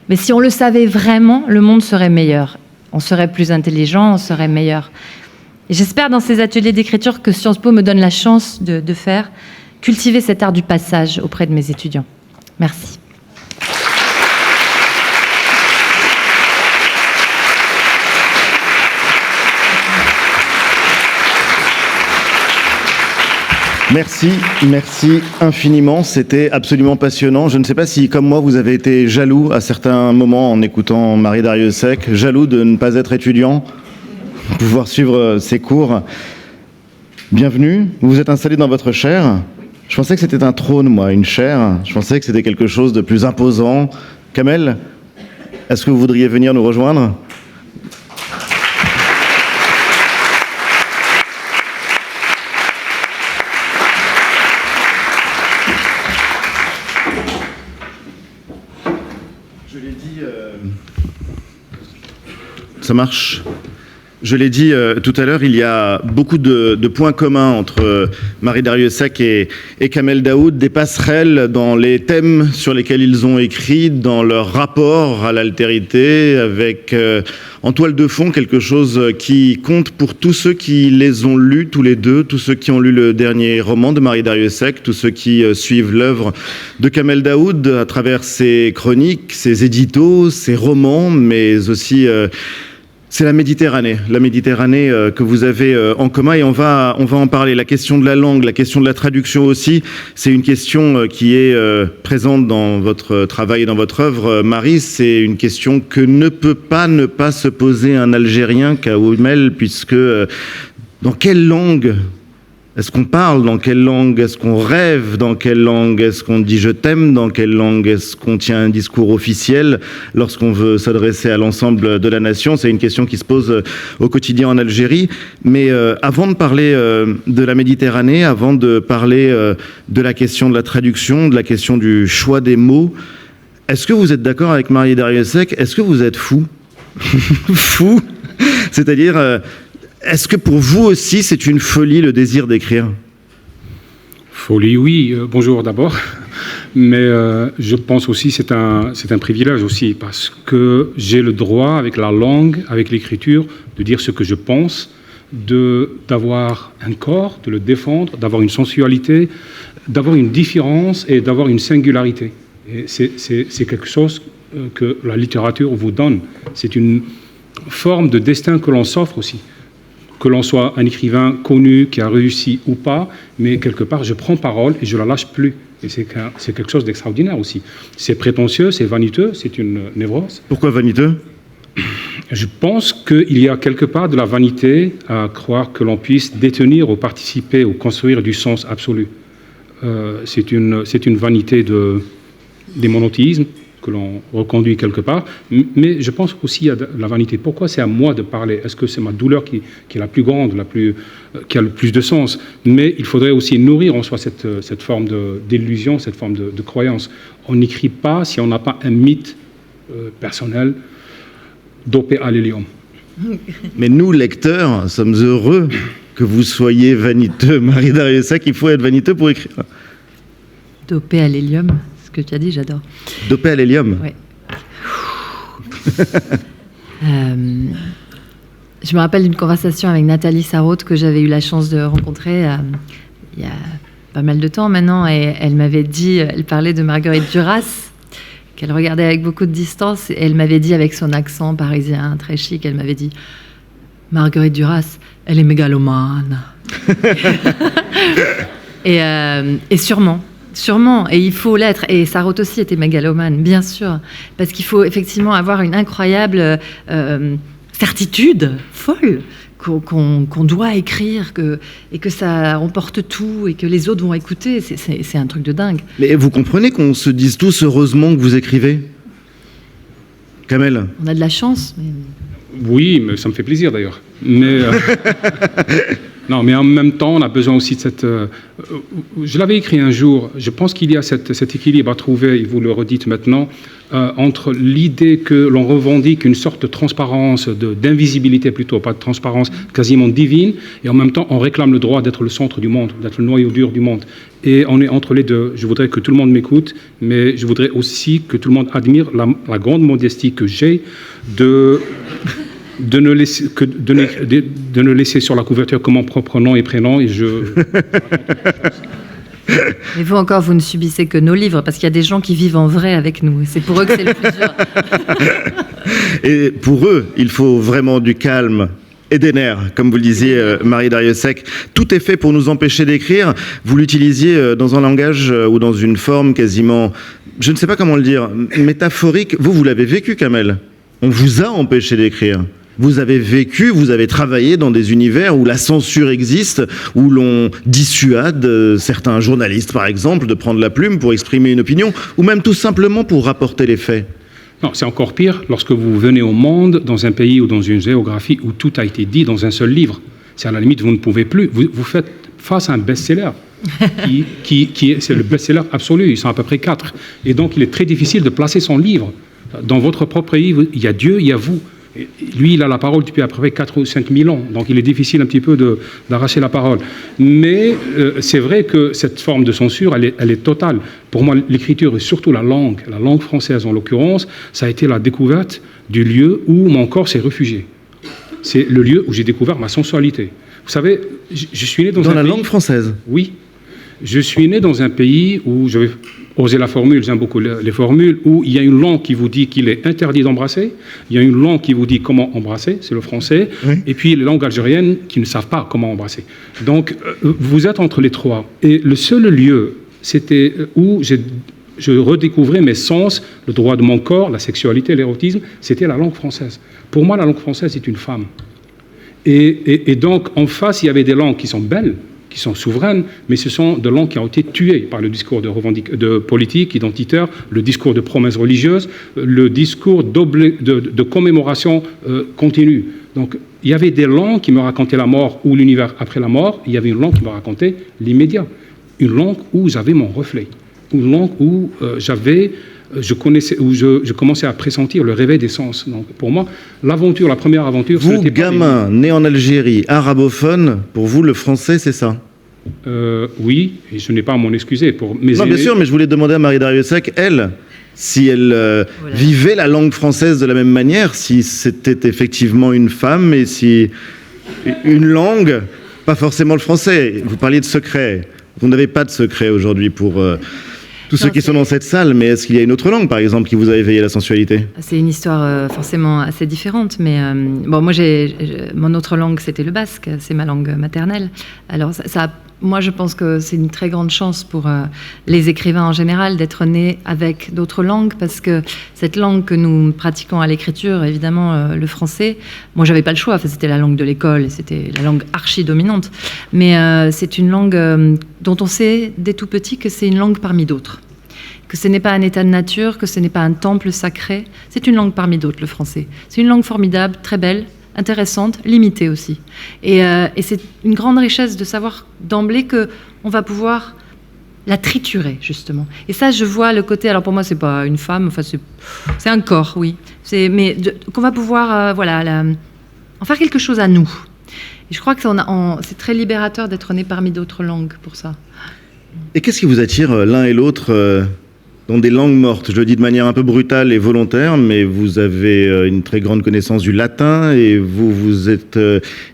Mais si on le savait vraiment, le monde serait meilleur. On serait plus intelligent, on serait meilleur. Et j'espère dans ces ateliers d'écriture que Sciences Po me donne la chance de faire, cultiver cet art du passage auprès de mes étudiants. Merci. Merci infiniment, c'était absolument passionnant. Je ne sais pas si, comme moi, vous avez été jaloux à certains moments en écoutant Marie Darrieussecq, jaloux de ne pas être étudiant, de pouvoir suivre ses cours. Bienvenue, vous vous êtes installé dans votre chaire. Je pensais que c'était un trône, moi, une chaire. Je pensais que c'était quelque chose de plus imposant. Kamel, est-ce que vous voudriez venir nous rejoindre ? Je l'ai dit... Ça marche ? Je l'ai dit tout à l'heure, il y a beaucoup de points communs entre Marie Darrieussecq et Kamel Daoud, des passerelles dans les thèmes sur lesquels ils ont écrit, dans leur rapport à l'altérité, avec en toile de fond quelque chose qui compte pour tous ceux qui les ont lus tous les deux, tous ceux qui ont lu le dernier roman de Marie Darrieussecq, tous ceux qui suivent l'œuvre de Kamel Daoud à travers ses chroniques, ses éditos, ses romans, mais aussi... c'est la Méditerranée que vous avez en commun et on va en parler. La question de la langue, la question de la traduction aussi, c'est une question qui est présente dans votre travail et dans votre œuvre, Marie. C'est une question que ne peut pas ne pas se poser un Algérien Kaoumel, puisque dans quelle langue est-ce qu'on parle? Dans quelle langue? Est-ce qu'on rêve? Dans quelle langue? Est-ce qu'on dit « je t'aime » ? Dans quelle langue? Est-ce qu'on tient un discours officiel lorsqu'on veut s'adresser à l'ensemble de la nation? C'est une question qui se pose au quotidien en Algérie. Mais avant de parler de la Méditerranée, avant de parler de la question de la traduction, de la question du choix des mots, est-ce que vous êtes d'accord avec Marie Darrieussecq? Est-ce que vous êtes fou? Fou? C'est-à-dire... est-ce que pour vous aussi, c'est une folie, le désir d'écrire? Folie, oui. Bonjour d'abord. Mais je pense aussi que c'est un privilège aussi, parce que j'ai le droit, avec la langue, avec l'écriture, de dire ce que je pense, d'avoir un corps, de le défendre, d'avoir une sensualité, d'avoir une différence et d'avoir une singularité. Et c'est quelque chose que la littérature vous donne. C'est une forme de destin que l'on s'offre aussi. Que l'on soit un écrivain connu, qui a réussi ou pas, mais quelque part, je prends parole et je ne la lâche plus. Et c'est quelque chose d'extraordinaire aussi. C'est prétentieux, c'est vaniteux, c'est une névrose. Pourquoi vaniteux? Je pense qu'il y a quelque part de la vanité à croire que l'on puisse détenir ou participer ou construire du sens absolu. C'est une vanité des monothéismes que l'on reconduit quelque part, mais je pense aussi à la vanité. Pourquoi c'est à moi de parler? Est-ce que c'est ma douleur qui est la plus grande, qui a le plus de sens? Mais il faudrait aussi nourrir en soi cette forme d'illusion, cette forme de croyance. On n'écrit pas si on n'a pas un mythe personnel dopé à l'hélium. Mais nous, lecteurs, sommes heureux que vous soyez vaniteux. Marie Darrieussecq, il faut être vaniteux pour écrire. Dopé à l'hélium, ce que tu as dit, j'adore. Dopé à l'hélium? Oui. Je me rappelle d'une conversation avec Nathalie Sarraute que j'avais eu la chance de rencontrer il y a pas mal de temps maintenant, et elle m'avait dit, elle parlait de Marguerite Duras, qu'elle regardait avec beaucoup de distance, et elle m'avait dit avec son accent parisien très chic, elle m'avait dit: Marguerite Duras, Elle est mégalomane. Et sûrement. Sûrement, et il faut l'être. Et Sarraute aussi était mégalomane, bien sûr. Parce qu'il faut effectivement avoir une incroyable certitude folle qu'on doit écrire, et que ça emporte tout, et que les autres vont écouter. C'est un truc de dingue. Mais vous comprenez qu'on se dise tous heureusement que vous écrivez, Kamel? On a de la chance. Mais... Oui, mais ça me fait plaisir d'ailleurs. Mais non, mais en même temps, on a besoin aussi de cette... je l'avais écrit un jour, je pense qu'il y a cet équilibre à trouver, et vous le redites maintenant, entre l'idée que l'on revendique une sorte de transparence, d'invisibilité plutôt, pas de transparence quasiment divine, et en même temps, on réclame le droit d'être le centre du monde, d'être le noyau dur du monde. Et on est entre les deux. Je voudrais que tout le monde m'écoute, mais je voudrais aussi que tout le monde admire la grande modestie que j'ai de ne laisser sur la couverture que mon propre nom et prénom, et Mais vous encore, vous ne subissez que nos livres, parce qu'il y a des gens qui vivent en vrai avec nous, et c'est pour eux que c'est le plus dur. Et pour eux, il faut vraiment du calme et des nerfs, comme vous le disiez, Marie Darrieussecq. Tout est fait pour nous empêcher d'écrire. Vous l'utilisiez dans un langage ou dans une forme quasiment, je ne sais pas comment le dire, métaphorique. Vous l'avez vécu, Kamel. On vous a empêché d'écrire. Vous avez vécu, vous avez travaillé dans des univers où la censure existe, où l'on dissuade certains journalistes, par exemple, de prendre la plume pour exprimer une opinion, ou même tout simplement pour rapporter les faits. Non, c'est encore pire lorsque vous venez au monde dans un pays ou dans une géographie où tout a été dit dans un seul livre. C'est à la limite, vous ne pouvez plus. Vous faites face à un best-seller. C'est le best-seller absolu. Ils sont à peu près 4. Et donc, il est très difficile de placer son livre. Dans votre propre pays, il y a Dieu, il y a vous. Lui, il a la parole depuis à peu près 4 ou 5 000 ans, donc il est difficile un petit peu d'arracher la parole. Mais c'est vrai que cette forme de censure, elle est totale. Pour moi, l'écriture et surtout la langue française en l'occurrence, ça a été la découverte du lieu où mon corps s'est réfugié. C'est le lieu où j'ai découvert ma sensualité. Vous savez, je suis né dans un pays... Dans la langue française? Oui. Je suis né dans un pays où, je vais oser la formule, j'aime beaucoup les formules, où il y a une langue qui vous dit qu'il est interdit d'embrasser, il y a une langue qui vous dit comment embrasser, c'est le français, oui. Et puis les langues algériennes qui ne savent pas comment embrasser. Donc, vous êtes entre les trois. Et le seul lieu, c'était où je redécouvrais mes sens, le droit de mon corps, la sexualité, l'érotisme, c'était la langue française. Pour moi, la langue française est une femme. Et donc, en face, il y avait des langues qui sont belles, qui sont souveraines, mais ce sont des langues qui ont été tuées par le discours de politique, identitaire, le discours de promesses religieuses, le discours de commémoration continue. Donc, il y avait des langues qui me racontaient la mort ou l'univers après la mort, il y avait une langue qui me racontait l'immédiat, une langue où j'avais mon reflet, une langue où je commençais à pressentir le réveil des sens. Donc, pour moi, la première aventure... Vous, gamin, né en Algérie, arabophone, pour vous, le français, c'est ça? Oui, et je n'ai pas à m'en excuser. Non, bien sûr, mais je voulais demander à Marie Darrieussecq, elle, si elle vivait la langue française de la même manière, si c'était effectivement une femme, et si une langue, pas forcément le français. Vous parliez de secret. Vous n'avez pas de secret aujourd'hui pour... tous ceux qui sont dans cette salle, mais est-ce qu'il y a une autre langue, par exemple, qui vous a éveillé la sensualité? C'est une histoire forcément assez différente, mais bon, moi, mon autre langue, c'était le basque, c'est ma langue maternelle. Alors, moi, je pense que c'est une très grande chance pour les écrivains en général d'être nés avec d'autres langues, parce que cette langue que nous pratiquons à l'écriture, évidemment, le français, moi, j'avais pas le choix, enfin, c'était la langue de l'école, et c'était la langue archi-dominante, mais c'est une langue dont on sait dès tout petit que c'est une langue parmi d'autres, que ce n'est pas un état de nature, que ce n'est pas un temple sacré, c'est une langue parmi d'autres, le français. C'est une langue formidable, très belle, intéressante, limitée aussi. Et c'est une grande richesse de savoir d'emblée qu'on va pouvoir la triturer, justement. Et ça, je vois le côté... Alors pour moi, c'est pas une femme, enfin, c'est un corps, oui. Mais qu'on va pouvoir en faire quelque chose à nous. Et je crois que c'est très libérateur d'être né parmi d'autres langues pour ça. Et qu'est-ce qui vous attire l'un et l'autre dans des langues mortes? Je le dis de manière un peu brutale et volontaire, mais vous avez une très grande connaissance du latin et vous êtes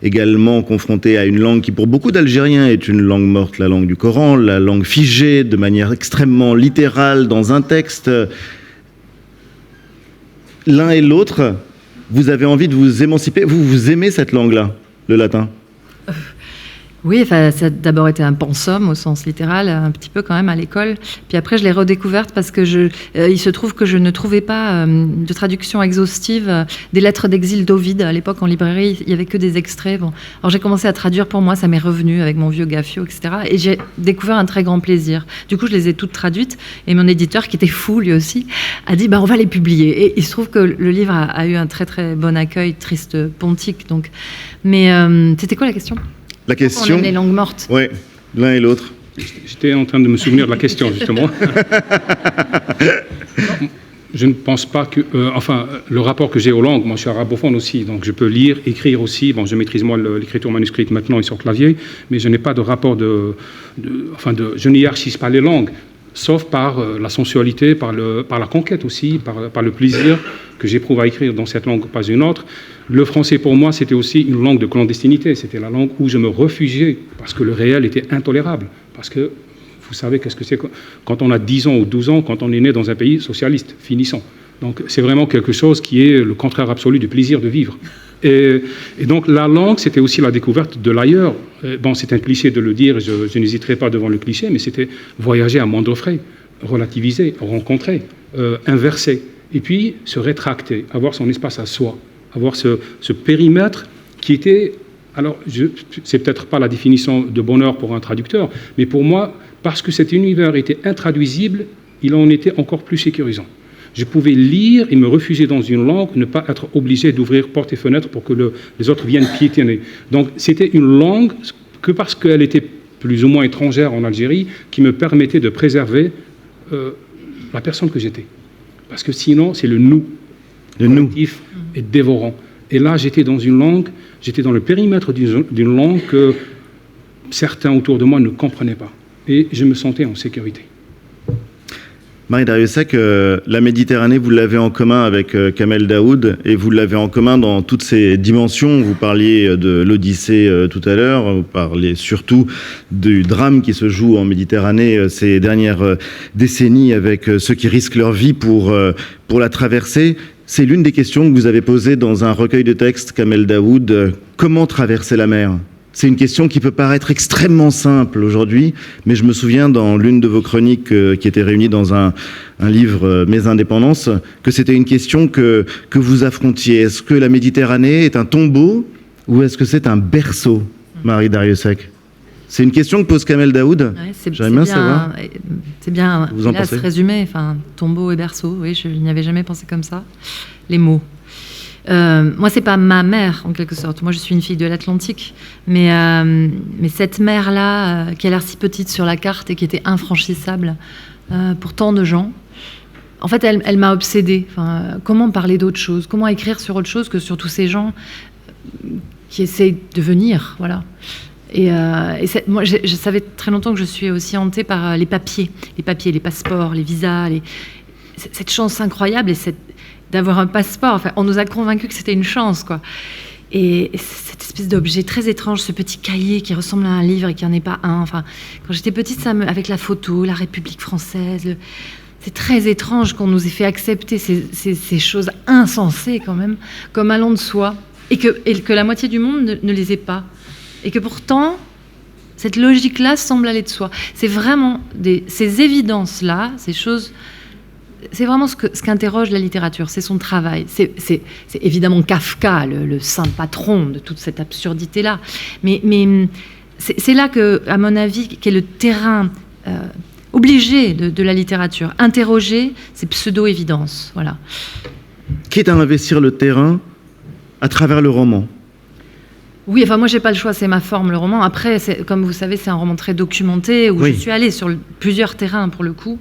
également confronté à une langue qui, pour beaucoup d'Algériens, est une langue morte, la langue du Coran, la langue figée de manière extrêmement littérale dans un texte. L'un et l'autre, vous avez envie de vous émanciper. Vous aimez cette langue-là, le latin? Oui, enfin, ça a d'abord été un pensum au sens littéral, un petit peu quand même à l'école. Puis après, je l'ai redécouverte parce que il se trouve que je ne trouvais pas de traduction exhaustive des lettres d'exil d'Ovide. À l'époque, en librairie, il n'y avait que des extraits. Bon. Alors j'ai commencé à traduire pour moi, ça m'est revenu avec mon vieux Gaffio, etc. Et j'ai découvert un très grand plaisir. Du coup, je les ai toutes traduites. Et mon éditeur, qui était fou lui aussi, a dit on va les publier. Et il se trouve que le livre a eu un très très bon accueil, triste pontique. Donc. Mais c'était quoi la question ? La question. On aime les langues mortes. Oui, l'un et l'autre. J'étais en train de me souvenir de la question, justement. Je ne pense pas que... le rapport que j'ai aux langues, moi je suis arabophone aussi, donc je peux lire, écrire aussi. Bon, je maîtrise moi l'écriture manuscrite maintenant et sur clavier, mais je n'ai pas de rapport je n'hiérarchise pas les langues, sauf par la sensualité, par la conquête aussi, par le plaisir que j'éprouve à écrire dans cette langue, pas une autre. Le français, pour moi, c'était aussi une langue de clandestinité. C'était la langue où je me réfugiais, parce que le réel était intolérable. Parce que, vous savez, qu'est-ce que c'est quand on a 10 ans ou 12 ans, quand on est né dans un pays socialiste, finissant. Donc, c'est vraiment quelque chose qui est le contraire absolu du plaisir de vivre. Et donc, la langue, c'était aussi la découverte de l'ailleurs. Bon, c'est un cliché de le dire, je n'hésiterai pas devant le cliché, mais c'était voyager à moindre frais, relativiser, rencontrer, inverser, et puis se rétracter, avoir son espace à soi, avoir ce périmètre qui était... Alors, c'est peut-être pas la définition de bonheur pour un traducteur, mais pour moi, parce que cet univers était intraduisible, il en était encore plus sécurisant. Je pouvais lire et me réfugier dans une langue, ne pas être obligé d'ouvrir portes et fenêtres pour que les autres viennent piétiner. Donc, c'était une langue que parce qu'elle était plus ou moins étrangère en Algérie, qui me permettait de préserver la personne que j'étais. Parce que sinon, c'est le nous. Le collectif est dévorant. Et là, j'étais dans le périmètre d'une langue que certains autour de moi ne comprenaient pas. Et je me sentais en sécurité. Marie Darrieussecq, la Méditerranée, vous l'avez en commun avec Kamel Daoud, et vous l'avez en commun dans toutes ses dimensions. Vous parliez de l'Odyssée tout à l'heure, vous parlez surtout du drame qui se joue en Méditerranée ces dernières décennies avec ceux qui risquent leur vie pour la traverser. C'est l'une des questions que vous avez posées dans un recueil de textes, Kamel Daoud. Comment traverser la mer ? C'est une question qui peut paraître extrêmement simple aujourd'hui, mais je me souviens dans l'une de vos chroniques qui était réunie dans un livre, Mes indépendances, que c'était une question que vous affrontiez. Est-ce que la Méditerranée est un tombeau ou est-ce que c'est un berceau, Marie Darrieussecq ? C'est une question que pose Kamel Daoud. Ouais, J'aimerais bien savoir. C'est bien, vous en là, pensez ? ce résumé, enfin, tombeau et berceau, oui, je n'y avais jamais pensé comme ça. Les mots. Moi, c'est pas ma mère, en quelque sorte. Moi, je suis une fille de l'Atlantique. Mais cette mer-là, qui a l'air si petite sur la carte et qui était infranchissable pour tant de gens, en fait, elle m'a obsédée. Enfin, comment parler d'autre chose ? Comment écrire sur autre chose que sur tous ces gens qui essayent de venir, voilà. Moi, je savais très longtemps que je suis aussi hantée par les papiers, les passeports, les visas, cette chance incroyable et d'avoir un passeport. Enfin, on nous a convaincus que c'était une chance, quoi. Et cette espèce d'objet très étrange, ce petit cahier qui ressemble à un livre et qui n'en est pas un. Enfin, quand j'étais petite, avec la photo, la République française, c'est très étrange qu'on nous ait fait accepter ces choses insensées quand même, comme allant de soi, et que la moitié du monde ne les ait pas. Et que pourtant, cette logique-là semble aller de soi. C'est vraiment ces évidences-là, ces choses... C'est vraiment ce qu'interroge la littérature, c'est son travail. C'est évidemment Kafka, le saint patron de toute cette absurdité-là. Mais c'est là que, à mon avis, qu'est le terrain obligé de la littérature. Interroger ces pseudo-évidences. Voilà. Quitte à investir le terrain à travers le roman. Oui, enfin moi j'ai pas le choix, c'est ma forme, le roman. Après, comme vous savez, c'est un roman très documenté où je suis allée sur plusieurs terrains pour le coup,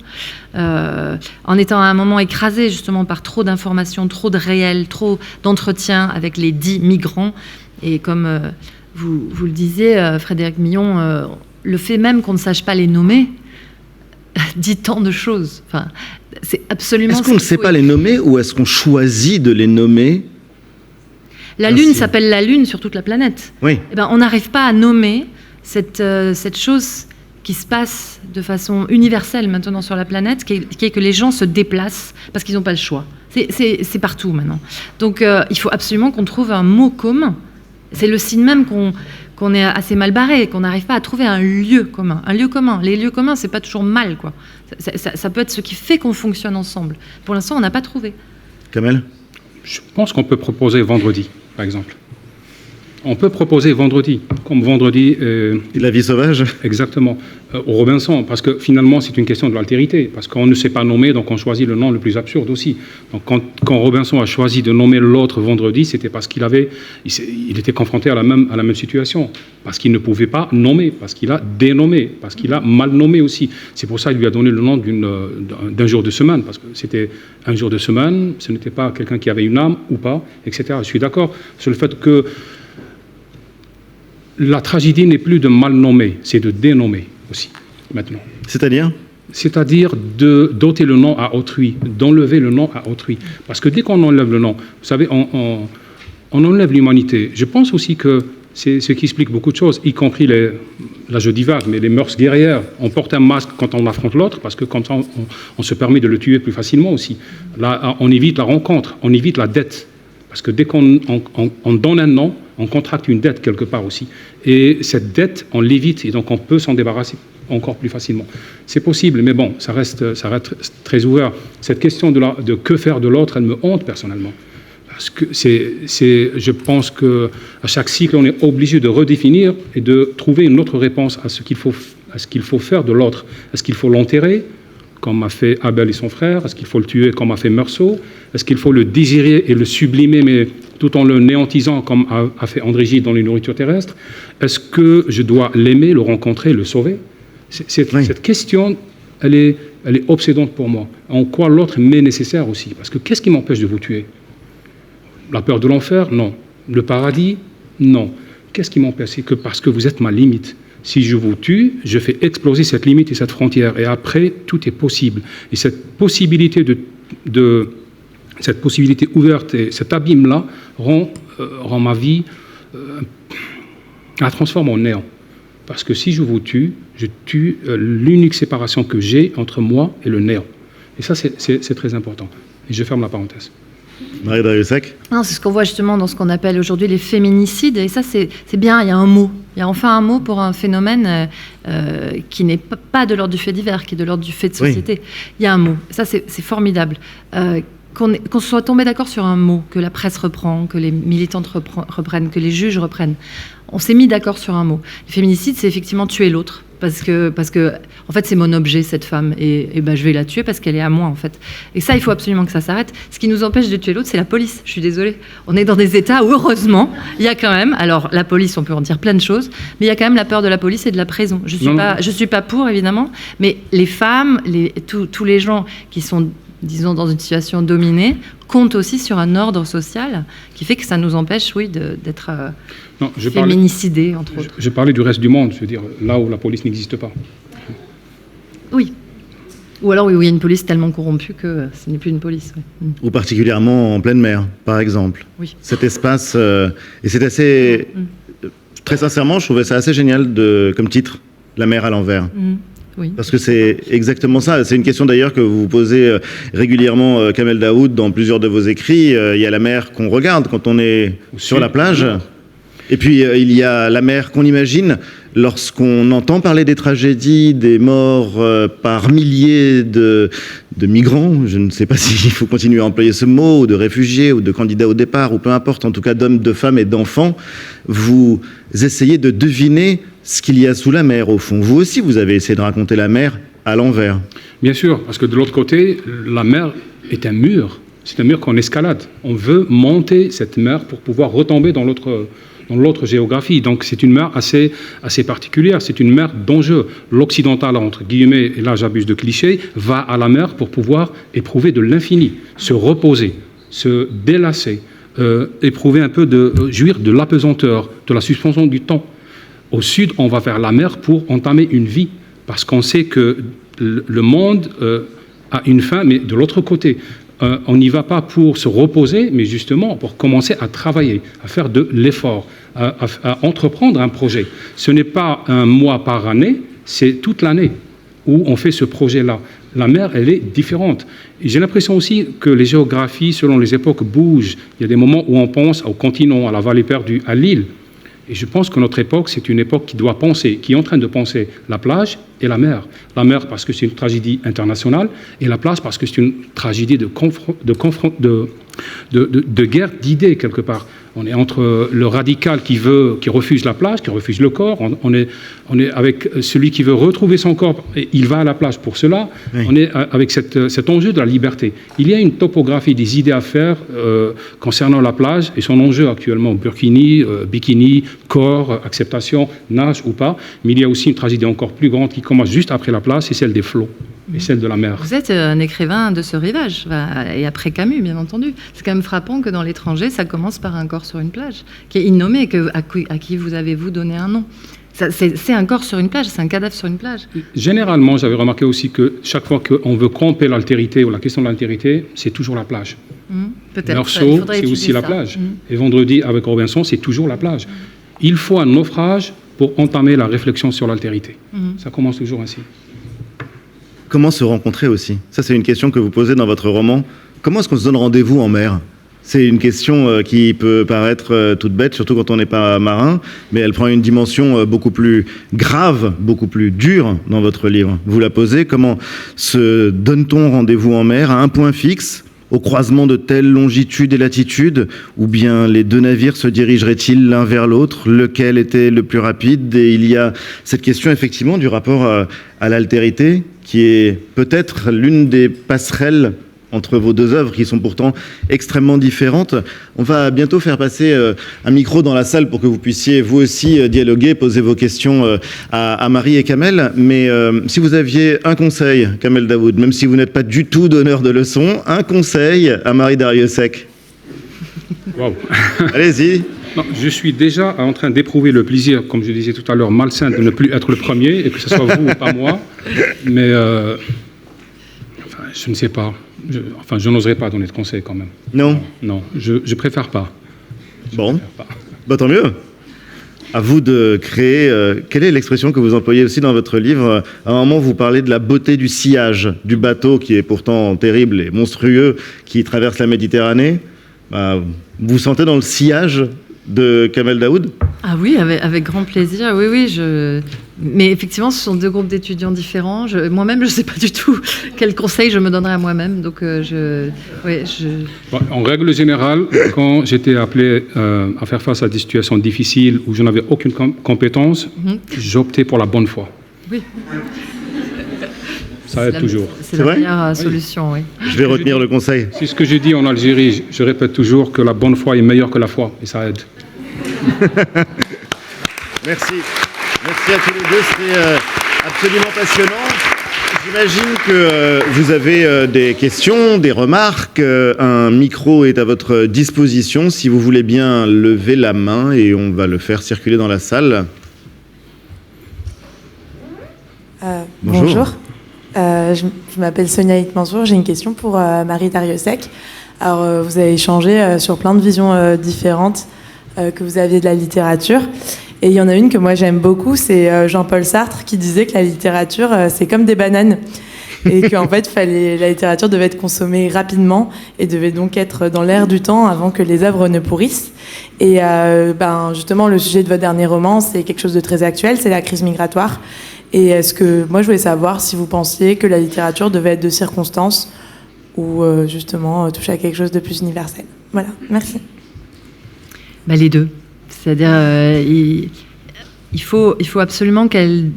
en étant à un moment écrasée justement par trop d'informations, trop de réels, trop d'entretiens avec les 10 migrants. Et comme vous le disiez, Frédéric Millon, le fait même qu'on ne sache pas les nommer dit tant de choses. Enfin, c'est absolument. Est-ce qu'on ne sait pas les nommer ou est-ce qu'on choisit de les nommer ? La Lune s'appelle la Lune sur toute la planète. Oui. Eh ben, on n'arrive pas à nommer cette chose qui se passe de façon universelle maintenant sur la planète, qui est que les gens se déplacent parce qu'ils n'ont pas le choix. C'est partout maintenant. Donc il faut absolument qu'on trouve un mot commun. C'est le signe même qu'on est assez mal barré, qu'on n'arrive pas à trouver un lieu commun. Un lieu commun. Les lieux communs, c'est pas toujours mal, quoi. Ça peut être ce qui fait qu'on fonctionne ensemble. Pour l'instant, on n'a pas trouvé. Kamel ? Je pense qu'on peut proposer vendredi, par exemple. On peut proposer vendredi, comme vendredi... La vie sauvage ? Exactement, au Robinson, parce que finalement, c'est une question de l'altérité, parce qu'on ne sait pas nommer, donc on choisit le nom le plus absurde aussi. Donc quand Robinson a choisi de nommer l'autre vendredi, c'était parce qu'il était confronté à la même situation, parce qu'il ne pouvait pas nommer, parce qu'il a dénommé, parce qu'il a mal nommé aussi. C'est pour ça qu'il lui a donné le nom d'un jour de semaine, parce que c'était un jour de semaine, ce n'était pas quelqu'un qui avait une âme ou pas, etc. Je suis d'accord sur le fait que la tragédie n'est plus de mal nommer, c'est de dénommer aussi, maintenant. C'est-à-dire ? C'est-à-dire de d'ôter le nom à autrui, d'enlever le nom à autrui. Parce que dès qu'on enlève le nom, vous savez, on enlève l'humanité. Je pense aussi que c'est ce qui explique beaucoup de choses, y compris là je divague, mais les mœurs guerrières. On porte un masque quand on affronte l'autre, parce que comme ça, on se permet de le tuer plus facilement aussi. Là, on évite la rencontre, on évite la dette. Parce que dès qu'on donne un nom, on contracte une dette quelque part aussi. Et cette dette, on l'évite, et donc on peut s'en débarrasser encore plus facilement. C'est possible, mais bon, ça reste très ouvert. Cette question de que faire de l'autre, elle me hante personnellement. Parce que je pense qu'à chaque cycle, on est obligé de redéfinir et de trouver une autre réponse à ce qu'il faut faire de l'autre. Est-ce qu'il faut l'enterrer, comme a fait Abel et son frère? Est-ce qu'il faut le tuer, comme a fait Meursault? Est-ce qu'il faut le désirer et le sublimer, mais tout en le néantisant, comme a fait André Gide dans les nourritures terrestres? Est-ce que je dois l'aimer, le rencontrer, le sauver? Cette question, elle est obsédante pour moi. En quoi l'autre m'est nécessaire aussi? Parce que qu'est-ce qui m'empêche de vous tuer? La peur de l'enfer? Non. Le paradis? Non. Qu'est-ce qui m'empêche? C'est que parce que vous êtes ma limite. Si je vous tue, je fais exploser cette limite et cette frontière. Et après, tout est possible. Et cette possibilité cette possibilité ouverte et cet abîme-là rend ma vie, la transforme en néant. Parce que si je vous tue, je tue l'unique séparation que j'ai entre moi et le néant. Et ça, c'est très important. Et je ferme la parenthèse. Marie Dariussec ? Non, c'est ce qu'on voit justement dans ce qu'on appelle aujourd'hui les féminicides. Et ça, c'est bien, il y a un mot. Il y a enfin un mot pour un phénomène qui n'est pas de l'ordre du fait divers, qui est de l'ordre du fait de société. Oui. Il y a un mot. Ça, c'est formidable. Qu'on soit tombé d'accord sur un mot, que la presse reprend, que les militantes reprennent, que les juges reprennent. On s'est mis d'accord sur un mot. Le féminicide, c'est effectivement tuer l'autre. Parce que, en fait, c'est mon objet, cette femme. Et ben, je vais la tuer parce qu'elle est à moi, en fait. Et ça, il faut absolument que ça s'arrête. Ce qui nous empêche de tuer l'autre, c'est la police. Je suis désolée. On est dans des États où, heureusement, il y a quand même... Alors, la police, on peut en dire plein de choses, mais il y a quand même la peur de la police et de la prison. Je suis pas pour, évidemment, mais les femmes, tous les gens qui sont, disons, dans une situation dominée, comptent aussi sur un ordre social qui fait que ça nous empêche, oui, d'être féminicidés, entre autres. Je parlais du reste du monde, je veux dire, là où la police n'existe pas. Oui. Ou alors, oui, où il y a une police tellement corrompue que ce n'est plus une police. Oui. Ou particulièrement en pleine mer, par exemple. Oui. Cet espace... et c'est assez... Très sincèrement, je trouvais ça assez génial comme titre, La mer à l'envers. Oui. Parce que c'est exactement ça. C'est une question d'ailleurs que vous posez régulièrement, Kamel Daoud, dans plusieurs de vos écrits. Il y a la mer qu'on regarde quand on est sur la plage. Et puis il y a la mer qu'on imagine lorsqu'on entend parler des tragédies, des morts par milliers de migrants. Je ne sais pas s'il faut continuer à employer ce mot, ou de réfugiés, ou de candidats au départ, ou peu importe, en tout cas d'hommes, de femmes et d'enfants. Vous essayez de deviner ce qu'il y a sous la mer, au fond. Vous aussi, vous avez essayé de raconter la mer à l'envers. Bien sûr, parce que de l'autre côté, la mer est un mur. C'est un mur qu'on escalade. On veut monter cette mer pour pouvoir retomber dans l'autre géographie. Donc c'est une mer assez particulière. C'est une mer d'enjeu. L'occidental, entre guillemets, et là j'abuse de clichés, va à la mer pour pouvoir éprouver de l'infini, se reposer, se délasser, éprouver un peu jouir de l'apesanteur, de la suspension du temps. Au sud, on va vers la mer pour entamer une vie, parce qu'on sait que le monde a une fin, mais de l'autre côté. On n'y va pas pour se reposer, mais justement pour commencer à travailler, à faire de l'effort, à entreprendre un projet. Ce n'est pas un mois par année, c'est toute l'année où on fait ce projet-là. La mer, elle est différente. Et j'ai l'impression aussi que les géographies, selon les époques, bougent. Il y a des moments où on pense au continent, à la vallée perdue, à l'île. Et je pense que notre époque, c'est une époque qui doit penser, qui est en train de penser la plage et la mer. La mer parce que c'est une tragédie internationale, et la plage parce que c'est une tragédie de guerre d'idées quelque part. On est entre le radical qui refuse la plage, qui refuse le corps. On est avec celui qui veut retrouver son corps, et il va à la plage pour cela. Oui. On est avec cet enjeu de la liberté. Il y a une topographie des idées à faire concernant la plage et son enjeu actuellement. Burkini, bikini, corps, acceptation, nage ou pas. Mais il y a aussi une tragédie encore plus grande qui commence juste après la plage, c'est celle des flots. Et celle de la mer. Vous êtes un écrivain de ce rivage, et après Camus, bien entendu. C'est quand même frappant que dans l'étranger, ça commence par un corps sur une plage, qui est innommé, à qui vous avez-vous donné un nom. C'est un corps sur une plage, c'est un cadavre sur une plage. Généralement, j'avais remarqué aussi que chaque fois qu'on veut camper l'altérité ou la question de l'altérité, c'est toujours la plage. Peut-être. Meursault, c'est aussi la plage. Et Vendredi, avec Robinson, c'est toujours la plage. Il faut un naufrage pour entamer la réflexion sur l'altérité. Ça commence toujours ainsi. Comment se rencontrer aussi? Ça, c'est une question que vous posez dans votre roman. Comment est-ce qu'on se donne rendez-vous en mer? C'est une question qui peut paraître toute bête, surtout quand on n'est pas marin, mais elle prend une dimension beaucoup plus grave, beaucoup plus dure dans votre livre. Vous la posez, comment se donne-t-on rendez-vous en mer à un point fixe, au croisement de telle longitude et latitude, ou bien les deux navires se dirigeraient-ils l'un vers l'autre, lequel était le plus rapide? Et il y a cette question effectivement du rapport à l'altérité, qui est peut-être l'une des passerelles entre vos deux œuvres, qui sont pourtant extrêmement différentes. On va bientôt faire passer un micro dans la salle pour que vous puissiez, vous aussi, dialoguer, poser vos questions à Marie et Kamel. Mais si vous aviez un conseil, Kamel Daoud, même si vous n'êtes pas du tout donneur de leçons, un conseil à Marie Darrieussecq. Wow. Allez-y. Non, je suis déjà en train d'éprouver le plaisir, comme je disais tout à l'heure, malsain de ne plus être le premier, et que ce soit vous ou pas moi. Mais je ne sais pas. Je n'oserais pas donner de conseils quand même. Non. Non, je préfère pas. Bon, bah, tant mieux. À vous de créer. Quelle est l'expression que vous employez aussi dans votre livre? À un moment, vous parlez de la beauté du sillage du bateau, qui est pourtant terrible et monstrueux, qui traverse la Méditerranée. Bah, vous vous sentez dans le sillage de Kamel Daoud? Ah oui, avec grand plaisir. Oui. Mais effectivement, ce sont deux groupes d'étudiants différents. Moi-même, je ne sais pas du tout quel conseil je me donnerais à moi-même. Donc, En règle générale, quand j'étais appelé à faire face à des situations difficiles où je n'avais aucune compétence, j'optais pour la bonne foi. Oui. Ça aide toujours. C'est la meilleure solution, oui. Je vais retenir le conseil. C'est ce que j'ai dit en Algérie. Je répète toujours que la bonne foi est meilleure que la foi, et ça aide. Merci. Merci à tous les deux, c'était absolument passionnant. J'imagine que vous avez des questions, des remarques. Un micro est à votre disposition. Si vous voulez bien lever la main et on va le faire circuler dans la salle. Bonjour. Je m'appelle Sonia Hitmansour. J'ai une question pour Marie Darrieussecq. Alors, vous avez échangé sur plein de visions différentes que vous aviez de la littérature. Et il y en a une que moi j'aime beaucoup, c'est Jean-Paul Sartre qui disait que la littérature, c'est comme des bananes. Et qu'en fait, la littérature devait être consommée rapidement et devait donc être dans l'air du temps avant que les œuvres ne pourrissent. Et justement, le sujet de votre dernier roman, c'est quelque chose de très actuel, c'est la crise migratoire. Et moi je voulais savoir si vous pensiez que la littérature devait être de circonstance ou justement toucher à quelque chose de plus universel. Voilà, merci. Les deux. C'est-à-dire, il faut absolument qu'elle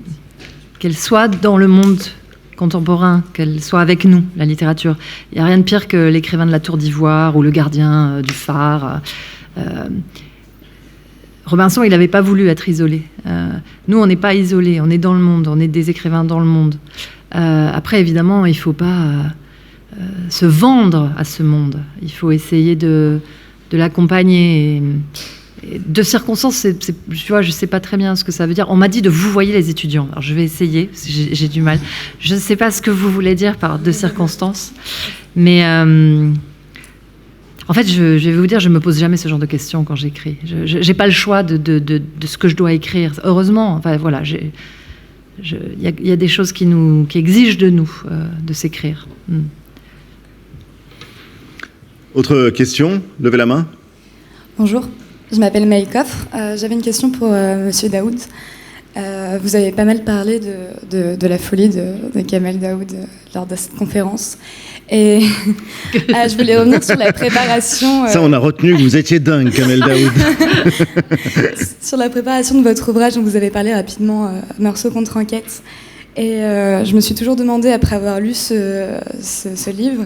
soit dans le monde contemporain, qu'elle soit avec nous, la littérature. Il n'y a rien de pire que l'écrivain de la Tour d'Ivoire ou le gardien du phare. Robinson, il n'avait pas voulu être isolé. Nous, on n'est pas isolés, on est dans le monde, on est des écrivains dans le monde. Après, évidemment, il ne faut pas se vendre à ce monde. Il faut essayer de l'accompagner. De circonstances, tu vois, je ne sais pas très bien ce que ça veut dire. On m'a dit de vous voyez les étudiants. Alors, je vais essayer, j'ai du mal. Je ne sais pas ce que vous voulez dire par de circonstances. Mais en fait, je vais vous dire, je ne me pose jamais ce genre de questions quand j'écris. Je n'ai pas le choix de ce que je dois écrire. Heureusement, enfin, voilà, il y a des choses qui exigent de nous de s'écrire. Autre question? Levez la main. Bonjour. Je m'appelle Maïkoff. J'avais une question pour Monsieur Daoud. Vous avez pas mal parlé de la folie de Kamel Daoud lors de cette conférence. Et je voulais revenir sur la préparation... Ça, on a retenu que vous étiez dingue, Kamel Daoud. Sur la préparation de votre ouvrage dont vous avez parlé rapidement, Meursault contre enquête. Et je me suis toujours demandé, après avoir lu ce livre,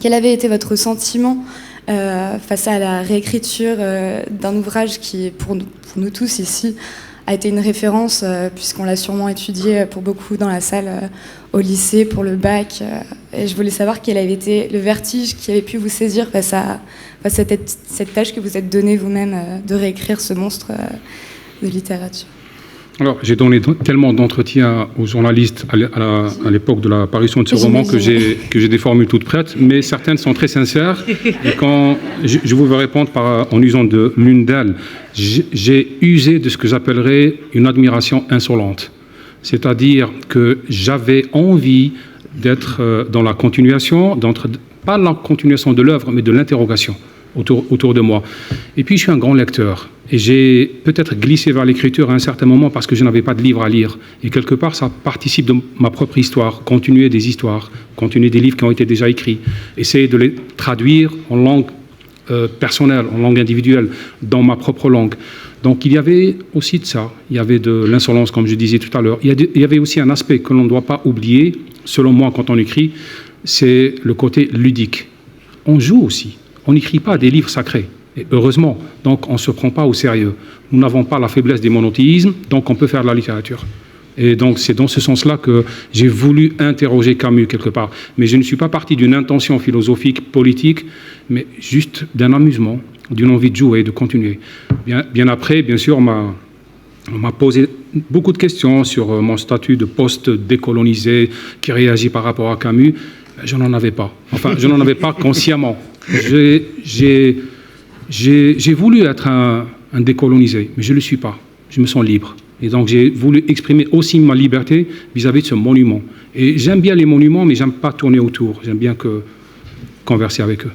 quel avait été votre sentiment face à la réécriture d'un ouvrage qui, pour nous tous ici, a été une référence, puisqu'on l'a sûrement étudié pour beaucoup dans la salle au lycée, pour le bac. Et je voulais savoir quel avait été le vertige qui avait pu vous saisir face à cette tâche que vous êtes donnée vous-même de réécrire ce monstre de littérature. Alors, j'ai donné tellement d'entretiens aux journalistes à l'époque de l'apparition de ce roman que j'ai des formules toutes prêtes, mais certaines sont très sincères. Et quand je vous vais répondre en usant de l'une d'elles, j'ai usé de ce que j'appellerais une admiration insolente. C'est-à-dire que j'avais envie d'être dans la continuation, pas la continuation de l'œuvre, mais de l'interrogation autour de moi. Et puis, je suis un grand lecteur. Et j'ai peut-être glissé vers l'écriture à un certain moment parce que je n'avais pas de livre à lire. Et quelque part, ça participe de ma propre histoire, continuer des histoires, continuer des livres qui ont été déjà écrits, essayer de les traduire en langue personnelle, en langue individuelle, dans ma propre langue. Donc il y avait aussi de ça, il y avait de l'insolence, comme je disais tout à l'heure. Il y avait aussi un aspect que l'on ne doit pas oublier, selon moi, quand on écrit, c'est le côté ludique. On joue aussi, on n'écrit pas des livres sacrés. Et heureusement, donc on ne se prend pas au sérieux. Nous n'avons pas la faiblesse des monothéismes, donc on peut faire de la littérature. Et donc c'est dans ce sens-là que j'ai voulu interroger Camus quelque part. Mais je ne suis pas parti d'une intention philosophique, politique, mais juste d'un amusement, d'une envie de jouer, de continuer. Bien après, bien sûr, on m'a posé beaucoup de questions sur mon statut de post-décolonisé qui réagit par rapport à Camus. Je n'en avais pas. Enfin, je n'en avais pas consciemment. J'ai voulu être un décolonisé, mais je ne le suis pas. Je me sens libre. Et donc, j'ai voulu exprimer aussi ma liberté vis-à-vis de ce monument. Et j'aime bien les monuments, mais je n'aime pas tourner autour. J'aime bien converser avec eux.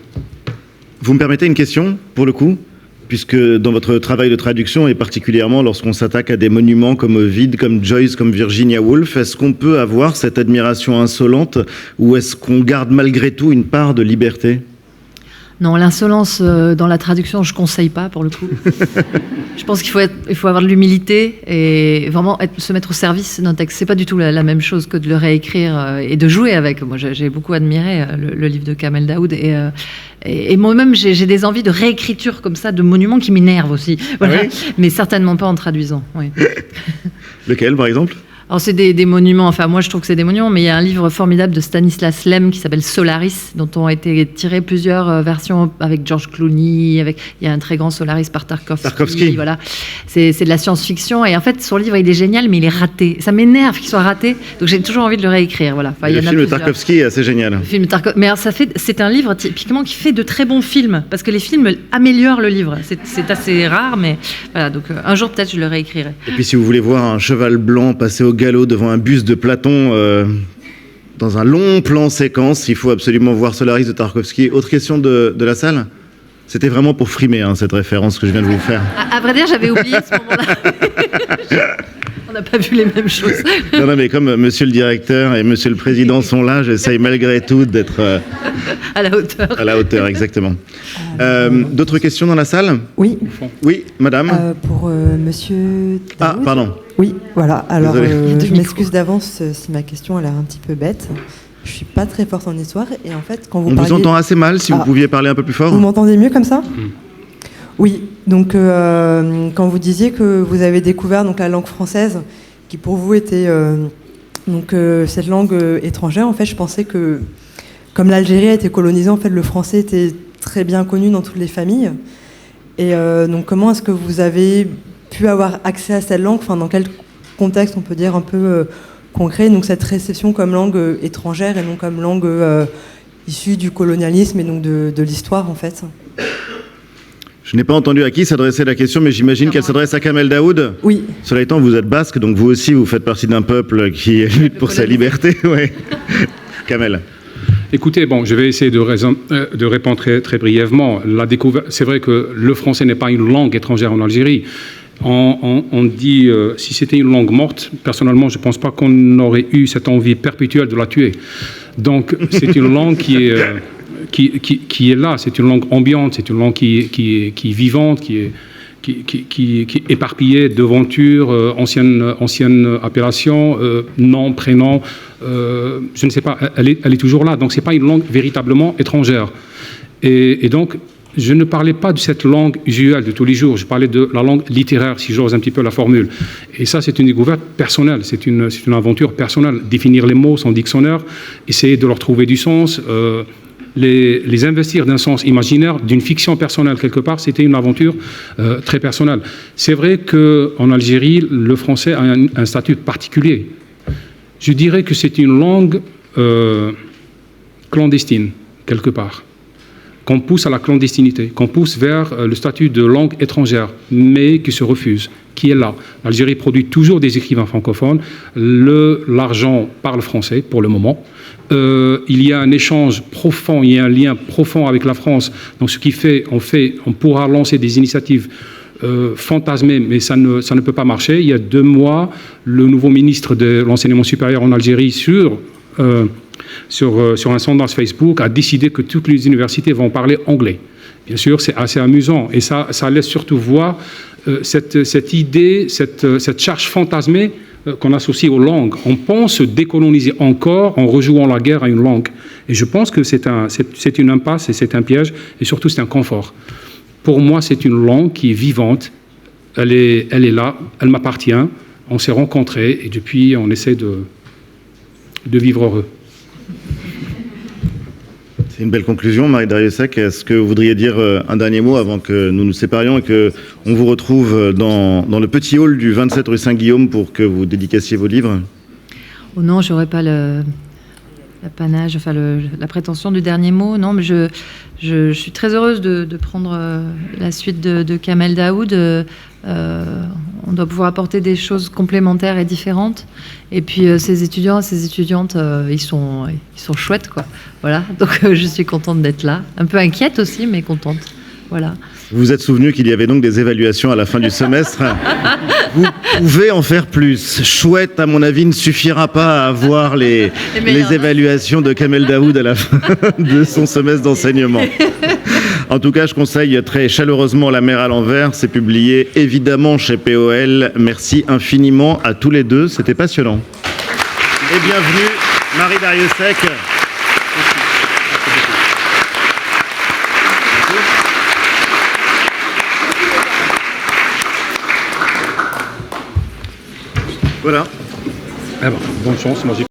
Vous me permettez une question, pour le coup ? Puisque dans votre travail de traduction, et particulièrement lorsqu'on s'attaque à des monuments comme Ovid, comme Joyce, comme Virginia Woolf, est-ce qu'on peut avoir cette admiration insolente ou est-ce qu'on garde malgré tout une part de liberté ? Non, l'insolence dans la traduction, je ne conseille pas pour le coup. Je pense qu'il faut avoir de l'humilité et vraiment se mettre au service d'un texte. Ce n'est pas du tout la même chose que de le réécrire et de jouer avec. Moi, j'ai beaucoup admiré le livre de Kamel Daoud et moi-même, j'ai des envies de réécriture comme ça, de monuments qui m'énervent aussi. Voilà. Oui. Mais certainement pas en traduisant. Oui. Lequel, par exemple ? Alors c'est des monuments, enfin moi je trouve que c'est des monuments, mais il y a un livre formidable de Stanislas Lem qui s'appelle Solaris, dont ont été tirées plusieurs versions avec George Clooney, il y a un très grand Solaris par Tarkovsky. Voilà. C'est de la science-fiction et en fait son livre il est génial mais il est raté. Ça m'énerve qu'il soit raté, donc j'ai toujours envie de le réécrire. Voilà. Enfin, le film de Tarkovsky est assez génial. Mais c'est un livre typiquement qui fait de très bons films, parce que les films améliorent le livre. C'est assez rare, mais voilà, donc un jour peut-être je le réécrirai. Et puis si vous voulez voir un cheval blanc passer au galop devant un buste de Platon dans un long plan séquence, il faut absolument voir Solaris de Tarkovsky. Autre question de la salle ? C'était vraiment pour frimer cette référence que je viens de vous faire. À vrai dire, j'avais oublié ce moment-là. On n'a pas vu les mêmes choses. Non, mais comme monsieur le directeur et monsieur le président sont là, j'essaye malgré tout d'être... à la hauteur. À la hauteur, exactement. D'autres questions dans la salle ? Oui. Oui, madame. Pour monsieur Daoud. Ah, pardon. Oui, voilà. Alors, je m'excuse d'avance si ma question a l'air un petit peu bête. Je suis pas très forte en histoire et en fait, quand vous parliez... On vous entend assez mal, si vous pouviez parler un peu plus fort. Vous m'entendez mieux comme ça ? Oui, donc quand vous disiez que vous avez découvert donc, la langue française, qui pour vous était cette langue étrangère, en fait, je pensais que, comme l'Algérie a été colonisée, en fait, le français était très bien connu dans toutes les familles. Et donc, comment est-ce que vous avez pu avoir accès à cette langue ? Enfin, dans quel contexte, on peut dire, un peu concret, donc cette réception comme langue étrangère et non comme langue issue du colonialisme et donc de l'histoire, en fait ? Je n'ai pas entendu à qui s'adressait la question, mais j'imagine qu'elle s'adresse à Kamel Daoud. Oui. Cela étant, vous êtes basque, donc vous aussi, vous faites partie d'un peuple qui lutte pour sa liberté. Ouais. Kamel. Écoutez, bon, je vais essayer de répondre très brièvement. C'est vrai que le français n'est pas une langue étrangère en Algérie. On dit, si c'était une langue morte, personnellement, je ne pense pas qu'on aurait eu cette envie perpétuelle de la tuer. Donc, c'est une langue qui est là, c'est une langue ambiante, c'est une langue qui est vivante, qui est éparpillée, devanture, ancienne appellation, nom, prénom, je ne sais pas, elle est toujours là. Donc, ce n'est pas une langue véritablement étrangère. Et donc, je ne parlais pas de cette langue usuelle de tous les jours, je parlais de la langue littéraire, si j'ose un petit peu la formule. Et ça, c'est une découverte personnelle, c'est une aventure personnelle. Définir les mots, son dictionnaire, essayer de leur trouver du sens, les investir d'un sens imaginaire, d'une fiction personnelle quelque part, c'était une aventure très personnelle. C'est vrai qu'en Algérie, le français a un statut particulier. Je dirais que c'est une langue clandestine, quelque part, qu'on pousse à la clandestinité, qu'on pousse vers le statut de langue étrangère, mais qui se refuse, qui est là. L'Algérie produit toujours des écrivains francophones, l'argent parle français pour le moment. Il y a un échange profond, il y a un lien profond avec la France. Donc ce qui fait, on pourra lancer des initiatives fantasmées, mais ça ne peut pas marcher. Il y a 2 mois, le nouveau ministre de l'enseignement supérieur en Algérie, sur un sondage Facebook, a décidé que toutes les universités vont parler anglais. Bien sûr, c'est assez amusant. Et ça laisse surtout voir cette idée, cette charge fantasmée qu'on associe aux langues. On pense se décoloniser encore en rejouant la guerre à une langue. Et je pense que c'est une impasse et c'est un piège, et surtout c'est un confort. Pour moi, c'est une langue qui est vivante, elle est là, elle m'appartient, on s'est rencontrés, et depuis, on essaie de vivre heureux. C'est une belle conclusion, Marie Darrieussecq. Est-ce que vous voudriez dire un dernier mot avant que nous nous séparions et qu'on vous retrouve dans le petit hall du 27 rue Saint-Guillaume pour que vous dédicaciez vos livres? Oh non, j'aurais pas l'apanage, enfin la prétention du dernier mot. Non, mais je suis très heureuse de prendre la suite de Kamel Daoud. On doit pouvoir apporter des choses complémentaires et différentes. Et puis ces étudiants et ces étudiantes, ils sont chouettes, quoi. Voilà. Donc je suis contente d'être là. Un peu inquiète aussi, mais contente. Voilà. Vous vous êtes souvenu qu'il y avait donc des évaluations à la fin du semestre. Vous pouvez en faire plus. Chouette, à mon avis, ne suffira pas à avoir les évaluations de Kamel Daoud à la fin de son semestre d'enseignement. En tout cas, je conseille très chaleureusement La mer à l'envers. C'est publié évidemment chez POL. Merci infiniment à tous les deux. C'était passionnant. Et bienvenue, Marie Darrieussecq. Voilà. Ah bon, bonne chance. Moi,